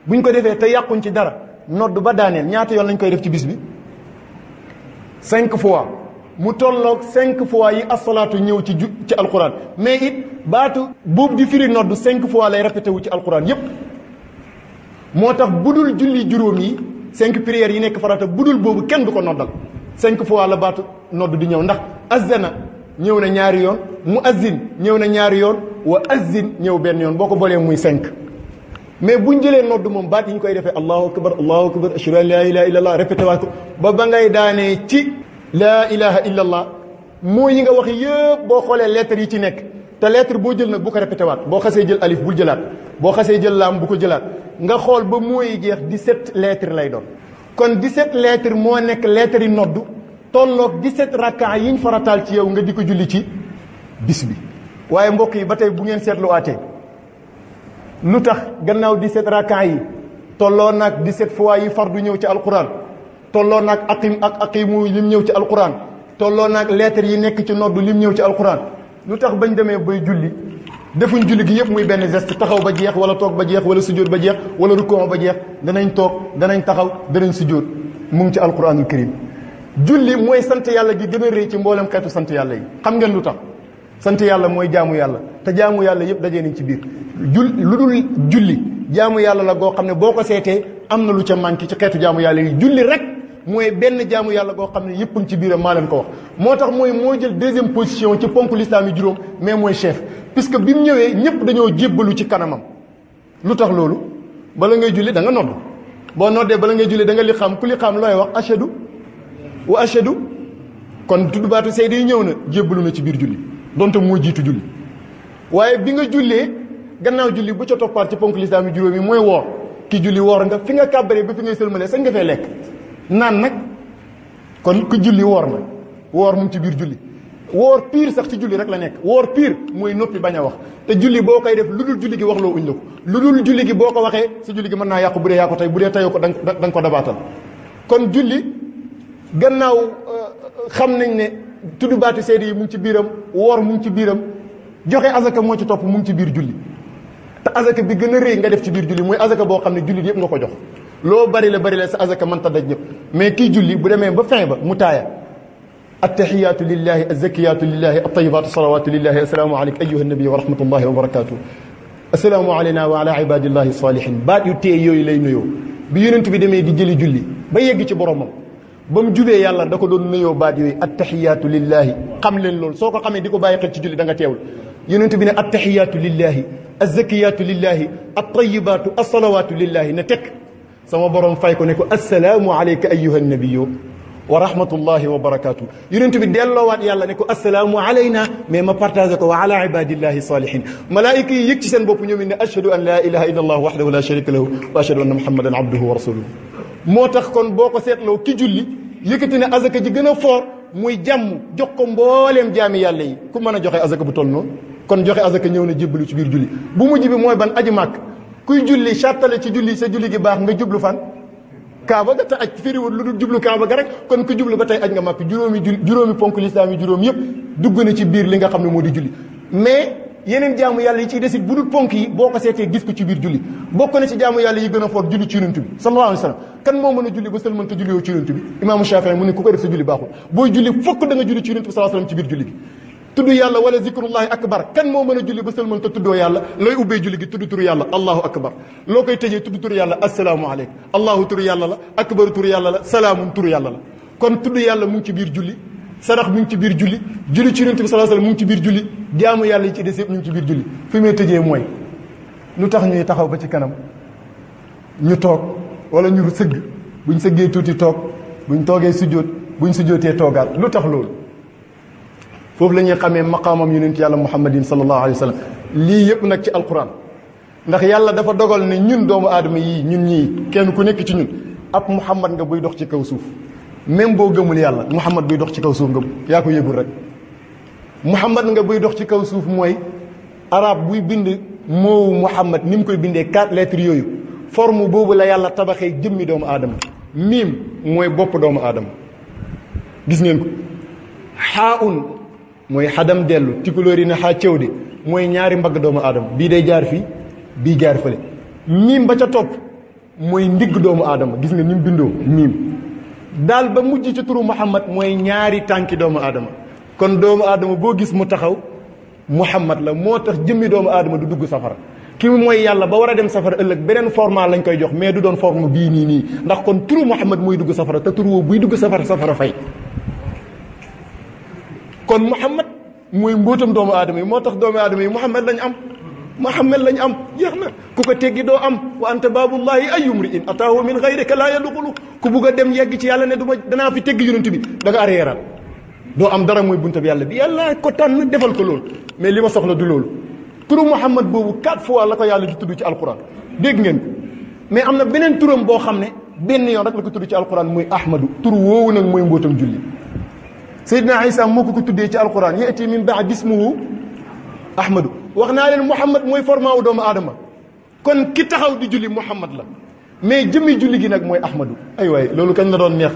buñ ko defee te yàquñ ci dara nodd ba daaneel ñaata yoon lañ koy def ci bis bi 5 fois mu tolloog 5 fois yi asalaatu ñëw ci alquran mais it baatu boobu di firi nodd 5 fois lay répété wu ci alquran yépp moo tax budul julli juróom yi 5 prières yi nekk farata budul boobu kenn du ko noddal 5 fois la baatu nodd di ñëw ndax azana ñëw na ñaari yoon mu azin ñëw na ñaari yoon wa azin ñëw benn yoon boo ko boolee muy 5 mais buñ jëlee nodd moom baat yi ñu koy defee allahu akbar ashhadu an la ilaha illa allah répété waat ko ba ngay daanee ci laa ilaha illa allah moo yi nga wax yëpp boo xoolee lettres yi ci nekk te lettre boo jël nag bu ko répété waat boo xasee jël alif bul jëlaat boo xasee jël laam bu ko jëlaat nga xool ba mooy jeex 17 lettres lay doon kon 17 lettres moo nekk lettres yi noddu tolloog 17 rakka yiñ farataal ci yow nga di ko julli ci bis bi waaye mbokk yi ba tey bu ngeen seetlu aatee lu tax gannaaw 17 rakka yi tolloo nag 17 fois yi fardu ñëw ci alquran tolloo nag aqimu lim ñëw ci alquran tolloo nag lettres yi nekk ci noddu lim ñëw ci alquran lu tax bañ demee bay julli defuñ julli gi yëpp muy benn geste taxaw ba jeex wala toog ba jeex wala sujjóot ba jeex wala rukkoo ba jeex danañ toog danañ taxaw danañ sujjóot mu ngi ci alquranul karim julli mooy sant yàlla gi gën a rëy ci mboolem xeetu sant yàlla yi xam ngeen lu tax sant yàlla mooy jaamu yàlla te jaamu yàlla yëpp dajee nañ ci biir lu dul julli jaamu yàlla la goo xam ne boo ko seetee am na lu ca manqué ci xeetu jaamu yàlla yi julli rek mooy benn jaamu yàlla goo xam ne yëpp ci biiram maa leen ko wax moo tax moo jël deuxième position ci ponk l'islam yi juróom mais mooy chef puisque bi mu ñëwee ñëpp dañoo jébbalu ci kanamam lu tax loolu bala ngay julli da nga nodd boo noddee bala ngay julli da nga li xam ku li xam looy wax ashadu wa ashadu kon tudd baatu seede yi ñëw na jébbalu na ci biir julli donte moo jiitu julli waaye bi nga jullee gannaaw julli bu ca toppaat ci ponk l'islam yi juróom yi mooy woor ki julli woor nga fi nga kàbbaree ba fi ngay sëlmalee sax nga fee lekk naan nag kon ku julli woor na woor mu ngi ci biir julli woor pire sax ci julli rek la nekk woor pire mooy noppi bañ a wax te julli boo koy def lu dul julli gi wax loo uñ la ko lu dul julli gi boo ko waxee sa julli gi mën naa yàqu bu dee yaa ko tey bu dee teyoo ko da nga ko dabaatal kon julli gannaaw xam nañ ne tudd baati seede yi mu ngi ci biiram woor mu ngi ci biiram joxe azaka moo ci topp mu ngi ci biir julli te azaka bi gën a rëy nga def ci biir julli mooy azaka boo xam ne julli yëpp nga ko jox loo bari la sa azaka mën ta daj ñëpp mais kii julli bu demee ba fin ba mu taaya attahiyaatu lillahi azzakiyaatu lillahi attayibaatu salawaatu lillahi assalaamu aleyka ayyuha nabi wa rahmatullahi wa barakatuh assalaamu aleyna wa ala ibadillahi salihin baat yu tee yooyu lay nuyoo bi yonent bi demee di jëli julli ba yegg ci boromam ba mu jubee yàlla da ko doon nuyoo baat yooyu attahiyaatu lillahi xam leen loolu soo ko xamee di ko bàyyi xel ci julli da nga teewul yonent bi ne attahiyaatu lillahi azzakiyaatu lillahi attayibaatu assalawaatu lillahi ne tekk sama borom fay ko ne ko assalaamu aleyka ayyuha nabiyu wa rahmatullahi wa barakatuh yonent bi delloowaat yàlla ne ko assalaamu alayna mais ma partagé ko wa ala ibadillahi salihin malaayika yi yëg ci seen bopp ñoom it ne ashhadu an la ilaha illa allah wahdahu la sharika lahu wa ashhadu anna muhammadan abduhu wa rasuluhu moo tax kon boo ko seetloo ki julli yëkkati ne azaka ji gën a foor muy jàmm jox ko mbooleem jaami yàlla yi ku mën a joxe azaka bu toll noonu kon joxe azaka ñëw na jébbalu ci biir julli bu mujj bi mooy ban aji màkk kuy julli sàttale ci julli sa julli gi baax nga jublu fan kaaba ga te aj firiwul lu dul jublu kaaba ga rek kon ku jublu ba tey aj nga màkk juróomi ponk lislaam yi juróom yëpp dugg na ci biir li nga xam ne moo di julli mais yeneen jaamu yàlla yi ciy desit bu dul ponk yi boo ko seetee gis ko ci biir julli bokk na ci jaamu yàlla yi gën a fort julli ci yonent bi sallallahu alayhi wa sallam kan moo mën a julli ba sëlmal te julli yow ci yonent bi imaamu Shafii mu ne ku ko def sa julli baaxul booy julli fokk da nga julli ci yonent bi sallallahu alayhi wa sallam ci biir julli gi tudd yàlla wala zikrullahi akbar kan moo mën a julli ba sëlmal te tuddoo yàlla looy ubbee julli gi tudd turu yàlla allahu akbar loo koy tëjee tudd turu yàlla assalaamu aleykum allahu turu yàlla la akbaru turu yàlla la salaamun turu yàlla la kon tudd yàlla mu ngi ci biir julli sarax mu ngi ci biir julli julli ci yonent bi sallallahu alayhi wa sallam mu ngi ci biir julli jaamu yàlla yi ci des yëpp ñu ngi ci biir julli fi may tëjee mooy lu tax ñuy taxaw ba ci kanam ñu toog wala ñu sëgg buñ sëggee tuuti toog buñ toogee sujjóot buñ sujjóotee toogaat lu tax loolu foofu la ñuy xamee maqaamam yonent yàlla muhammadin sallallahu alayhi wa sallam lii yëpp nag ci alquran ndax yàlla dafa dogal ne ñun doomu aadama yii ñun ñii kenn ku nekk ci ñun ab muhammad nga buy dox ci kaw suuf même boo gëmul yàlla muhammad buy dox ci kaw suuf nga yaa ko yëgul rek muhammad nga buy dox ci kaw suuf mooy arab buy bind moowu muhammad ni mu koy bindee 4 lettres yooyu forme boobu la yàlla tabaxee jëmmi doomu aadama miim mooy bopp doomu aadama gis ngeen ko xaa mooy xadam dellu tikulóor yi ne xaa cëw de mooy ñaari mbagg doomu aadama bii day jaar fii bii jaar fële miim ba ca topp mooy ndigg doomu aadama gis nga ni mu bindoo miim daal ba mujj ci turu muhammad mooy ñaari tànki doomu aadama kon doomu aadama boo gis mu taxaw muhammad la moo tax jëmmi doomu aadama du dugg safara ki mooy yàlla ba war a dem safara ëllëg beneen format lañ koy jox mais du doon forme bii nii ndax kon turu muhammad mooy dugg safara te turu woo buy dugg safara fay kon muhammad mooy mbóotam doomu aadama yi moo tax doomu aadama yi muhammad lañ am jeex na ku ko teggi doo am wa anta baabullahi ayyum ri'in ataahu min ghayrika laa yadxulu ku bugg a dem yegg ci yàlla ne danaa fi teggi yonent bi da nga arrière doo am dara mooy bunta bi yàlla bi yàlla ko tànn defal ko loolu mais li ma soxla du loolu turu muhammad boobu 4 fois la ko yàlla di tudd ci alquran dégg ngeen ko mais am na beneen turam boo xam ne benn yoon rek la ko tudd ci alquran muy ahmadu turu woowu nag mooy mbootam julli Seydina Isa moo ko tuddee ci alquran yati min ba'di ismuhu ahmadu wax naa leen muhammad mooy format wu doomu aadama kon ki taxaw di julli muhammad la mais jëmmi julli gi nag mooy ahmadu ay waay loolu kañ la doon neex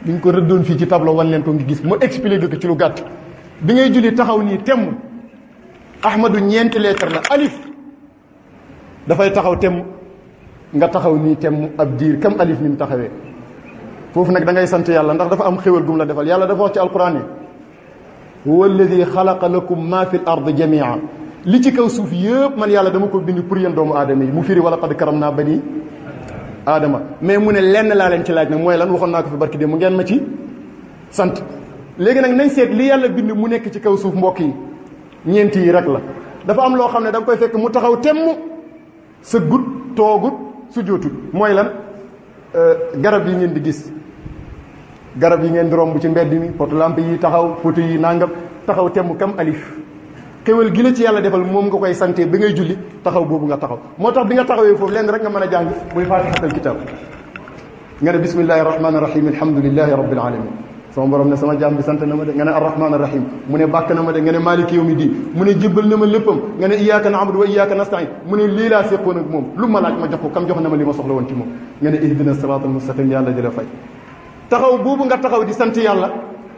bi ñu ko rëddoon fii ci tableau wan leen ko ngi gis ma expliqué ko ci lu gàtt bi ngay julli taxaw nii temm ahmadu ñeenti lettre la alif dafay taxaw temm nga taxaw nii temm ab diir kam alif ni mu taxawee foofu nag da ngay sant yàlla ndax dafa am xéwal gum la defal yàlla dafa wax ci alquran yi huwa alladi xalaqa lakum ma fi l ard jamia li ci kaw suuf yëpp man yàlla dama ko bind pour yéen doomu aadama yi mu firi wala qad karam naa bani aadama mais mu ne lenn laa leen ci laaj nag mooy lan waxoon naa ko fi barki de mu ngeen ma ci sant léegi nag nañ seet li yàlla bind mu nekk ci kaw suuf mbokk yi ñeent yi rek la dafa am loo xam ne da nga koy fekk mu taxaw temm sëggut toogut sujjóotut mooy lan garab yi ngeen di gis garab yi ngeen di romb ci mbedd mi poto lampe yi taxaw poto yi nangam taxaw temm kam alif xéwal gi la ci yàlla defal moom nga koy sante bi ngay julli taxaw boobu nga taxaw moo tax bi nga taxawee foofu lenn rek nga mën a jàng muy faatihatul kitab nga ne bismillahi rahmani rahim alhamdulillahi rabbil alamin sama borom ne sama jaam bi sant na ma de nga ne arrahman arrahim mu ne bàkk na ma de nga ne maliki yawmi din mu ne jébbal na ma léppam nga ne iyyaka na'budu wa iyyaka nasta'in mu ne lii laa séqoon ak moom lu ma laaj ma jox ko kam jox na ma li ma soxla woon ci moom nga ne ihdina siratal mustaqim yàlla di la fay taxaw boobu nga taxaw di sant yàlla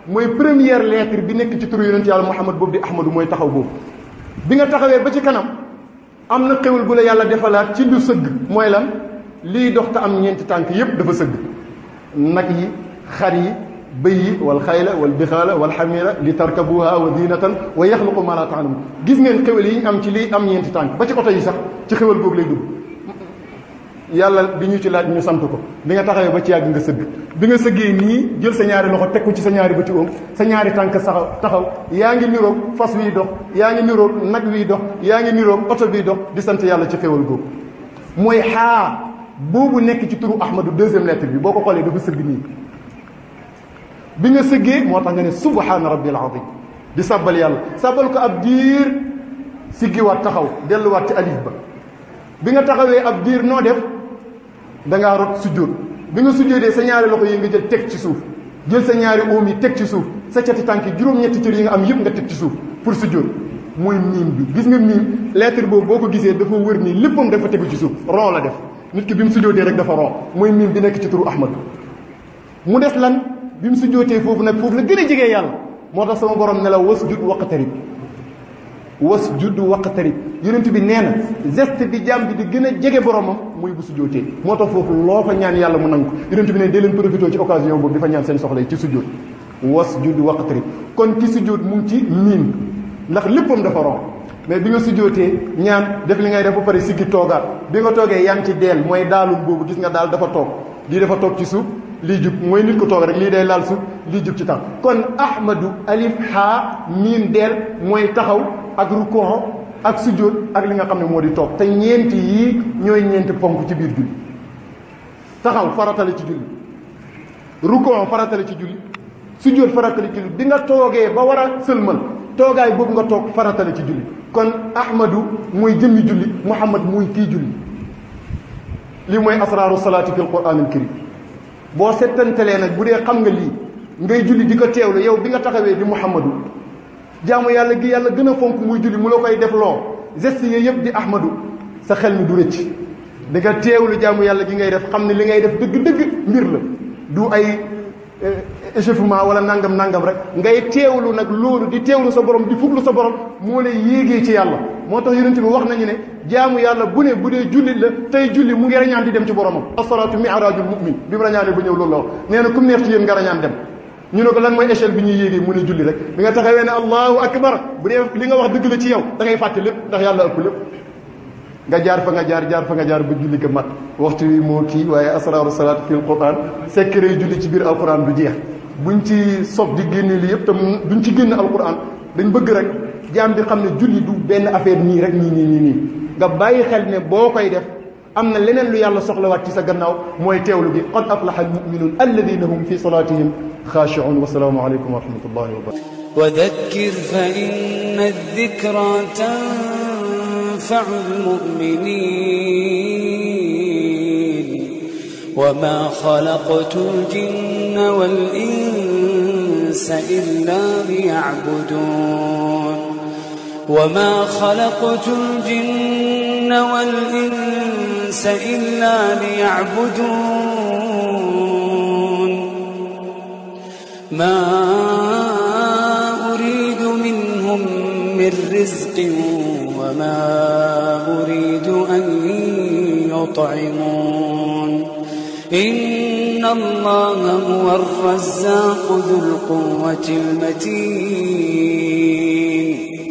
mooy première lettre bi nekk ci turu yonent yàlla muhammad boobu di ahmadu mooy taxaw boobu bi nga taxawee ba ci kanam am na xéwal gu la yàlla defalaat ci lu sëgg mooy lan lii dox te am ñeenti tànk yépp dafa sëgg nag yi xar yi bëy yi wal xayla wal bixaala wal xamira li tarkabuha wa zinatan wa yaxluqu ma la ta'lamun gis ngeen xéwal yi ñu am ci lii am ñeenti tànk ba ci oto yi sax ci xéwal googu lay dugg yàlla bi ñu ci laaj ñu sant ko bi nga taxawee ba ci yàgg nga sëgg bi nga sëggee nii jël sa ñaari loxo teg ko ci sa ñaari bëti oom sa ñaari tànk taxaw yaa ngi niroog fas wiy dox yaa ngi niroog nag wiy dox yaa ngi niroog oto biy dox di sant yàlla ci xéwal googu mooy xaa boobu nekk ci turu ahmadu deuxième lettre bi boo ko xoolee dafa sëgg nii bi nga sëggee moo tax nga ne subhaana rabbil azim di sàbbal yàlla sàbbal ko ab diir siggiwaat taxaw delluwaat ci alif ba bi nga taxawee ab diir noo def dangaa rot sujjóot bi nga sujjóotee sa ñaari loxo yi nga jël teg ci suuf jël sa ñaari oom yi teg ci suuf sa cati tànk juróom-ñetti cër yi nga am yëpp nga teg ci suuf pour sujjóot mooy miim bi gis nga miim lettre boobu boo ko gisee dafa wër nii léppam dafa tegu ci suuf ron la def nit ki bi mu sujjóotee rek dafa ron mooy miim bi nekk ci turu ahmad mu des lan bi mu sujjóotee foofu nag foofu la gën a jegee yàlla moo tax sama borom ne la wasjud waqtarib wasjud waqtarib yonent bi nee na geste bi jaam bi di gën a jege boromam muy bu sujjootee moo tax foofu loo fa ñaan yàlla mu nangu ko yonent bi ne dee leen profité ci occasion boobu di fa ñaan seen soxla yi ci sujjoot wasjud waqtarib kon ci sujjoot mu ngi ci miin ndax léppam dafa ron mais bi nga sujjootee ñaan def li ngay def ba pare siggi toogaat bi nga toogee yaa ngi ci deel mooy daalul boobu gis nga daal dafa toog lii dafa toog ci suuf lii jub mooy nit ko toog rek lii day laal suuf lii jub ci tax kon ahmadu alif haa miin deel mooy taxaw ak rukoo ak sujjóot ak li nga xam ne moo di toog te ñeenti yii ñooy ñeenti ponk ci biir julli taxaw faratale ci julli rukoo faratale ci julli sujjóot faratale ci julli bi nga toogee ba war a sëlmal toogaay boobu nga toog faratale ci julli kon ahmadu mooy jëmmi julli muhammad muy kii julli lii mooy asraaru salaati fil quraanil karim boo settantelee nag bu dee xam nga lii ngay julli di ko teewlu yow bi nga taxawee di muhammadu jaamu yàlla gi yàlla gën a fonk muy julli mu la koy def loo geste yi yëpp di ahmadu sa xel mi du rëcc di nga teewlu jaamu yàlla gi ngay def xam ne li ngay def dëgg-dëgg mbir la du ay échauffement wala nangam rek ngay teewlu nag loolu di teewlu sa borom di fuglu sa borom moo lay yéegee ci yàlla moo tax yonent bi wax nañu ne jaamu yàlla bu ne bu dee jullit la tey julli mu ngi rañaan di dem ci boromam as-salaatu mi'raajul mu'min bi mu rañaane ba ñëw loolu la wax nee na kum neex ci yéen nga rañaan dem ñu ne ko lan mooy échelle bi ñuy yéegee mu ne julli rek bi nga taxawee ne allahu akbar bu dee li nga wax dëgg la ci yow da ngay fàtte lépp ndax yàlla ëpp lépp nga jaar fa nga jaar ba julli ko mat waxtu wi moo kii waaye asraaru salaat fil quran secret julli ci biir alquran du jeex buñ ci sob di génne li yëpp tam duñ ci génn alquran dañ bëgg rek jaam bi xam ne julli du benn affaire nii rek nii nga bàyyi xel ne boo koy def am na leneen lu yàlla soxlawaat ci sa gannaaw mooy teewlu gi qad aflaha almuminuun alladina hum fi salatihim xaashi'uun wa salaamu aleykum wa rahmatullahi wa barakatuh wa dakkir fa inna adh-dhikra tanfa'u al-mu'minin wa ma khalaqtu al-jinna wal-insa illa liya'budun wa ma khalaqtu al-jinna wal-insa illa liya'budun ما أريد منهم من رزق وما أريد أن يطعمون إن الله هو الرزاق ذو القوة المتين